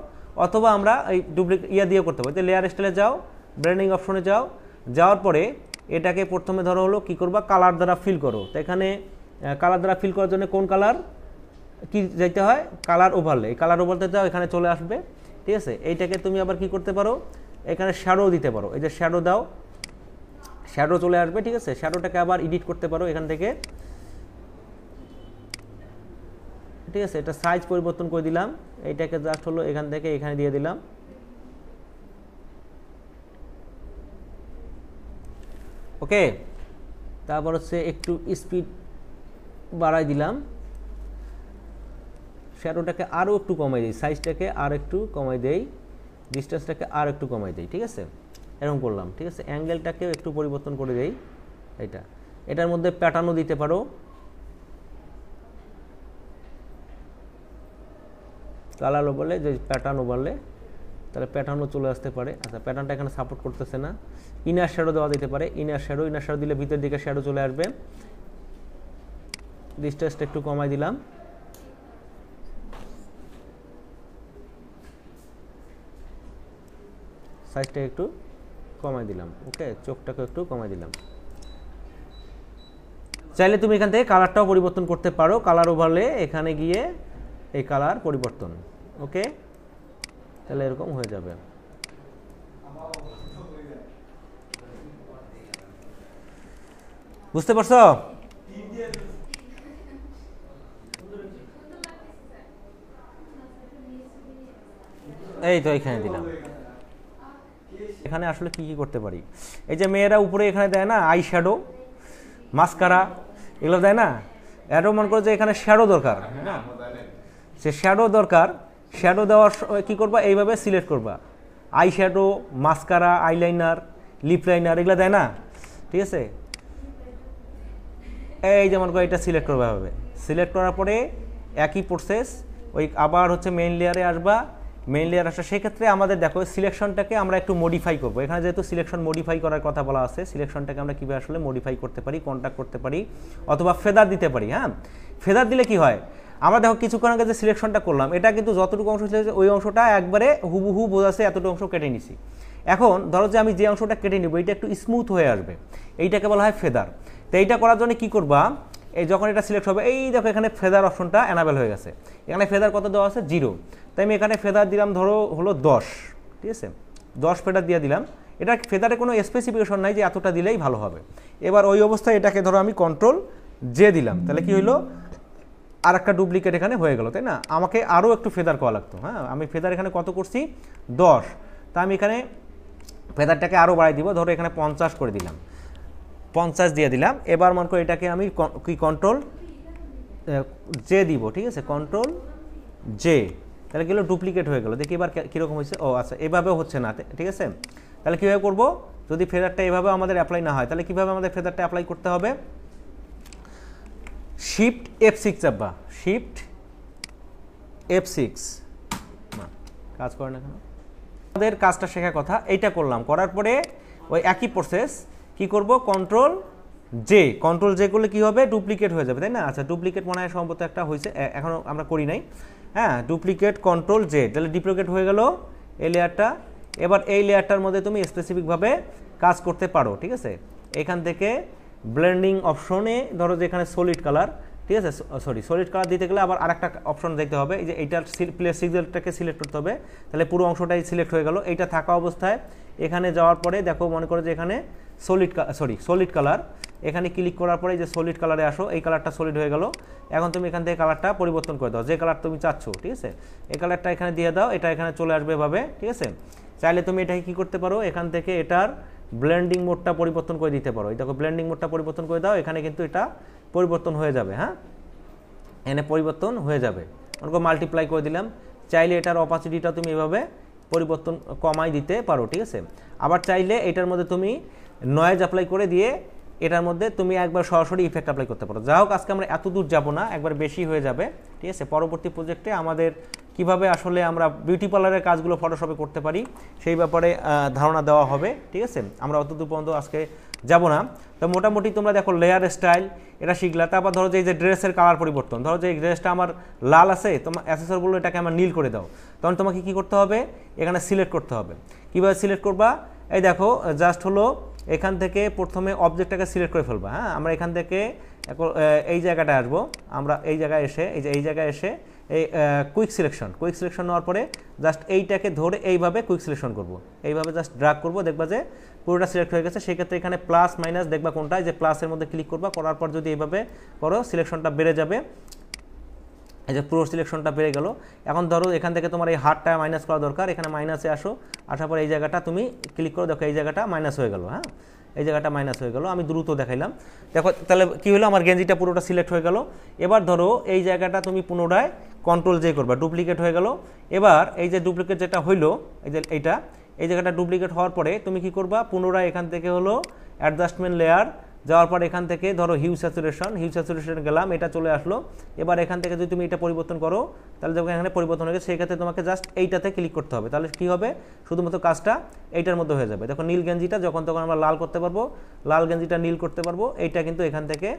Speaker 1: অথবা আমরা এই ডুপ্লিকেট দিয়ে করতে পারবো। লেয়ার স্টাইলে যাও, ব্র্যান্ডিং অপশনে যাও, যাওয়ার পরে এটাকে প্রথমে ধরো হলো কি করবা, কালার দ্বারা ফিল করো। তো এখানে কালার দ্বারা ফিল করার জন্য কোন কালার কি যেতে হয়, কালার ওভারলে, এই কালার ওভারলে যাও, এখানে চলে আসবে, ঠিক আছে। এইটাকে তুমি আবার কি করতে পারো, এখানে শ্যাডো দিতে পারো, এই যে শ্যাডো দাও, শ্যাডো চলে আসবে, ঠিক আছে। শ্যাডোটাকে আবার এডিট করতে পারো এখান থেকে, ঠিক আছে। এটা সাইজ পরিবর্তন করে দিলাম, এইটাকে জাস্ট হলো এখান থেকে এখানে দিয়ে দিলাম, ওকে। তারপর হচ্ছে একটু স্পিড বাড়াই দিলাম, শ্যাডোটাকে আরও একটু কমাই দিই, সাইজটাকে আর একটু কমাই দেই, ডিস্টেন্সটাকে আর একটু কমাই দেই, ঠিক আছে, এরকম করলাম, ঠিক আছে। অ্যাঙ্গেলটাকেও একটু পরিবর্তন করে দেই, এটার মধ্যে প্যাটার্নও দিতে পারো, কালার ওভারলে, যে প্যাটার্ন ওভারলে, তাহলে প্যাটার্নও চলে আসতে পারে। আচ্ছা, প্যাটার্নটা এখানে সাপোর্ট করতেছে না, ইনার শ্যাডো দেওয়া যেতে পারে, ইনার শ্যাডো দিলে ভিতরের দিকে শ্যাডো চলে আসবে। ডিস্টেন্সটা একটু কমাই দিলাম, সাইজটা একটু কমাই দিলাম, ওকে, চোখটাকে একটু কমাই দিলাম। চাইলে তুমি এখান থেকে কালারটাও পরিবর্তন করতে পারো, কালার ওভারলে এখানে গিয়ে এই কালার পরিবর্তন, ওকে, তাহলে এরকম হয়ে যাবে। বুঝতে পারছো? এই তো এখানে দিলাম। এখানে আসলে কি কি করতে পারি, এই যে মেয়েরা উপরে এখানে দেয় না আই শ্যাডো, মাস্কারা, এগুলো দেয় না। এরও মনে করো যে এখানে শ্যাডো দরকার, সে শ্যাডো দরকার। শ্যাডো দেওয়ার কী করবা, এইভাবে সিলেক্ট করবা, eye shadow, mascara, eyeliner, lip liner, এগুলো দেয় না, ঠিক আছে। এই যেমন করে এটা সিলেক্ট করবা হবে, সিলেক্ট করার পরে একই প্রসেস, ওই আবার হচ্ছে মেইন লেয়ারে আসবা। মেইন লেয়ার আসা সেক্ষেত্রে আমাদের দেখো সিলেকশনটাকে আমরা একটু মডিফাই করবো। এখানে যেহেতু সিলেকশন মডিফাই করার কথা বলা আছে, সিলেকশনটাকে আমরা কীভাবে আসলে মডিফাই করতে পারি, কন্ট্যাক্ট করতে পারি, অথবা ফেদার দিতে পারি। হ্যাঁ, ফেদার দিলে কি হয়, আমরা দেখো কিছুক্ষণ আগে যে সিলেকশনটা করলাম, এটা কিন্তু যতটুকু অংশ ছিল ওই অংশটা একবারে হুবহু বোঝাচ্ছে, এতটুকু অংশ কেটে নিছি। এখন ধরো যে আমি যে অংশটা কেটে নিব এটা একটু স্মুথ হয়ে আসবে, এইটাকে বলা হয় ফেদার। তো এইটা করার জন্য কী করবা, এই যখন এটা সিলেক্ট হবে, এই দেখো এখানে ফেদার অপশনটা এনাবেল হয়ে গেছে। এখানে ফেদার কত দেওয়া আছে, 0। তাই আমি এখানে ফেদার দিলাম ধরো হলো 10, ঠিক আছে, 10 ফেদার দিয়ে দিলাম। এটা ফেদারে কোনো স্পেসিফিকেশন নাই যে এতটা দিলেই ভালো হবে। এবার ওই অবস্থায় এটাকে ধরো আমি কন্ট্রোল জে দিলাম, তাহলে কি হইলো, আর একটা ডুপ্লিকেট এখানে হয়ে গেল, তাই না। আমাকে আরও একটু ফেদার করা লাগতো। হ্যাঁ, আমি ফেদার এখানে কত করছি, 10। তা আমি এখানে ফেদারটাকে আরও বাড়াই দিব, ধরো এখানে 50 করে দিলাম, 50 দিয়ে দিলাম। এবার মনে করো এটাকে আমি কি কন্ট্রোল জে দিব, ঠিক আছে, কন্ট্রোল জে। তাহলে কি হলো, ডুপ্লিকেট হয়ে গেল। দেখি এবার কীরকম হয়েছে, ও আচ্ছা এভাবেও হচ্ছে না, ঠিক আছে। তাহলে কীভাবে করবো, যদি ফেদারটা এভাবে আমাদের অ্যাপ্লাই না হয়, তাহলে কীভাবে আমাদের ফেদারটা অ্যাপ্লাই করতে হবে, শিফট F6 চাপবা, শিফট F6, কাজ করে না কেন, আমাদের কাজটা শেখার কথা। এইটা করলাম, করার পরে ওই একই প্রসেস কি করব, কন্ট্রোল জে, কন্ট্রোল জে করলে কি হবে, ডুপ্লিকেট হয়ে যাবে, তাই না। আচ্ছা ডুপ্লিকেট মনে হয় সম্ভবত একটা হয়েছে, এখনও আমরা করি নাই। হ্যাঁ, ডুপ্লিকেট কন্ট্রোল জে, তাহলে ডুপ্লিকেট হয়ে গেল এই লেয়ারটা। এবার এই লেয়ারটার মধ্যে তুমি স্পেসিফিকভাবে কাজ করতে পারো, ঠিক আছে। এখান থেকে ব্লেন্ডিং অপশনে ধরো যে এখানে সলিড কালার, ঠিক আছে, সরি সলিড কালার দিতে গেলে আবার আরেকটা অপশন দেখতে হবে, এই যে এইটার প্লেস সিগন্যালটাকে সিলেক্ট করতে হবে, তাহলে পুরো অংশটাই সিলেক্ট হয়ে গেল। এইটা থাকা অবস্থায় এখানে যাওয়ার পরে দেখো মনে করো যে এখানে সলিড কালার, এখানে ক্লিক করার পরে যে সলিড কালারে আসো, এই কালারটা সলিড হয়ে গেল। এখন তুমি এখান থেকে কালারটা পরিবর্তন করে দাও, যে কালার তুমি চাচ্ছ, ঠিক আছে, এই কালারটা এখানে দিয়ে দাও, এটা এখানে চলে আসবে এভাবে, ঠিক আছে। চাইলে তুমি এটাকে কী করতে পারো, এখান থেকে এটার ব্লেন্ডিং মোডটা পরিবর্তন করে দিতে পারো। এই দেখো ব্লেন্ডিং মোডটা পরিবর্তন করে দাও, এখানে কিন্তু এটা পরিবর্তন হয়ে যাবে। হ্যাঁ, এখানে পরিবর্তন হয়ে যাবে, মনে করো মাল্টিপ্লাই করে দিলাম। চাইলে এটার অপাসিটিটা তুমি এভাবে পরিবর্তন কমাই দিতে পারো, ঠিক আছে। আবার চাইলে এটার মধ্যে তুমি নয়েজ অ্যাপ্লাই করে দিয়ে এটার মধ্যে তুমি একবার সরাসরি ইফেক্ট অ্যাপ্লাই করতে পারো। যা হোক, আজকে আমরা এত দূর যাব না, একবার বেশি হয়ে যাবে, ঠিক আছে। পরবর্তী প্রজেক্টে আমাদের কিভাবে আসলে আমরা বিউটি পার্লারের কাজগুলো ফটোশপে করতে পারি সেই ব্যাপারে ধারণা দেওয়া হবে, ঠিক আছে। আমরা অত দূর পর্যন্ত আজকে যাব না। তো মোটামুটি তোমরা দেখো লেয়ার স্টাইল এটা শিখলা। তারপর ধরো যে এই যে ড্রেসের কালার পরিবর্তন, ধরো যে এই ড্রেসটা আমার লাল আছে, তোমার অ্যাসেসর বললো এটাকে আমার নীল করে দাও, তখন তোমাকে কী করতে হবে, এখানে সিলেক্ট করতে হবে। কীভাবে সিলেক্ট করবা, এই দেখো জাস্ট হলো এখান থেকে প্রথমে অবজেক্টটাকে সিলেক্ট করে ফেলবা। হ্যাঁ, আমরা এখান থেকে এই জায়গাটায় আসবো, আমরা এই জায়গায় এসে এই জায়গায় এসে এই কুইক সিলেকশন নেওয়ার পরে জাস্ট এইটাকে ধরে এইভাবে কুইক সিলেকশন করবো, এইভাবে জাস্ট ড্রাগ করবো, দেখবা যে পুরোটা সিলেক্ট হয়ে গেছে। সেক্ষেত্রে এখানে প্লাস মাইনাস দেখবা কোনটা, যে প্লাসের মধ্যে ক্লিক করবা, করার পর যদি এইভাবে করো সিলেকশনটা বেড়ে যাবে, এই যে পুরো সিলেকশনটা বেড়ে গেল। এখন ধরো এখান থেকে তোমার এই হারটা মাইনাস করা দরকার, এখানে মাইনাসে আসো, আসার পর এই জায়গাটা তুমি ক্লিক করো, দেখো এই জায়গাটা মাইনাস হয়ে গেল। হ্যাঁ, এই জায়গাটা মাইনাস হয়ে গেল, আমি দ্রুত দেখাইলাম। দেখো তাহলে কী হলো, আমার গেঞ্জিটা পুরোটা সিলেক্ট হয়ে গেল। এবার ধরো এই জায়গাটা তুমি পুনরায় কন্ট্রোল জে করবা, ডুপ্লিকেট হয়ে গেল। এবার এই যে ডুপ্লিকেট যেটা হইলো, এই যে এই জায়গাটা ডুপ্লিকেট হওয়ার পরে তুমি কি করবা, পুনরায় এখান থেকে হলো অ্যাডজাস্টমেন্ট লেয়ার যাওয়ার পর এখান থেকে ধরো হিউ স্যাচুরেশন গেলাম, এটা চলে আসলো। এবার এখান থেকে যদি তুমি এটা পরিবর্তন করো, তাহলে যখন এখানে পরিবর্তন হয়ে গেছে সেক্ষেত্রে তোমাকে জাস্ট এইটাতে ক্লিক করতে হবে, তাহলে কী হবে, শুধুমাত্র কাজটা এইটার মধ্যে হয়ে যাবে। দেখো নীল গেঞ্জিটা যখন তখন আমরা লাল করতে পারবো, লাল গেঞ্জিটা নীল করতে পারবো, এইটা কিন্তু এখান থেকে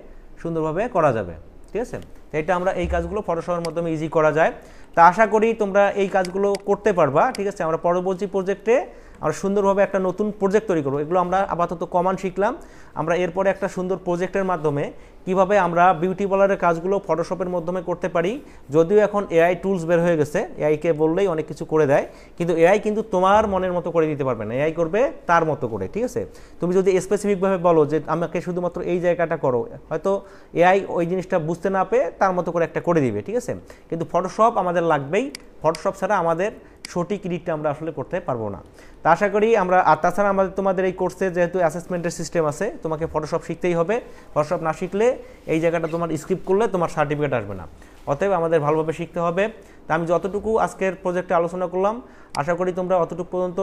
Speaker 1: সুন্দরভাবে করা যাবে, ঠিক আছে। এটা আমরা এই কাজগুলো ফটোশপের মাধ্যমে ইজি করা যায়। তা আশা করি তোমরা এই কাজগুলো করতে পারবা, ঠিক আছে। আমরা পরবর্তী প্রজেক্টে আমরা সুন্দরভাবে একটা নতুন প্রজেক্ট তৈরি করবো। এগুলো আমরা আপাতত কমান শিখলাম, আমরা এরপরে একটা সুন্দর প্রজেক্টের মাধ্যমে কিভাবে আমরা বিউটি পার্লারের কাজগুলো ফটোশপের মাধ্যমে করতে পারি। যদিও এখন এআই টুলস বের হয়ে গেছে, এআইকে বললেই অনেক কিছু করে দেয়, কিন্তু এআই কিন্তু তোমার মনের মতো করে দিতে পারবে না, এআই করবে তার মতো করে, ঠিক আছে। তুমি যদি স্পেসিফিকভাবে বলো যে আমাকে শুধুমাত্র এই জায়গাটা করো, হয়তো এআই ওই জিনিসটা বুঝতে না পেয়ে তার মতো করে একটা করে দিবে, ঠিক আছে। কিন্তু ফটোশপ আমাদের লাগবেই, ফটোশপ ছাড়া আমাদের সঠিক এডিটটা আমরা আসলে করতে পারবো না। তা আশা করি আমরা, আর তাছাড়া তোমাদের এই কোর্সে যেহেতু অ্যাসেসমেন্টের সিস্টেম আছে, তোমাকে ফটোশপ শিখতেই হবে। ফটোশপ না শিখলে এই জায়গাটা তোমার স্কিপ করলে তোমার সার্টিফিকেট আসবে না। অতএব আমাদের ভালোভাবে শিখতে হবে। তা আমি যতটুকু আজকের প্রজেক্টে আলোচনা করলাম, আশা করি তোমরা অতটুকু পর্যন্ত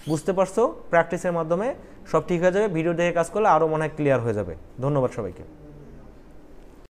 Speaker 1: বুঝতে পারছো। প্র্যাকটিসের মাধ্যমে সব ঠিক হয়ে যাবে। ভিডিও দেখে কাজ করলে আরও মনে হয় ক্লিয়ার হয়ে যাবে। ধন্যবাদ সবাইকে।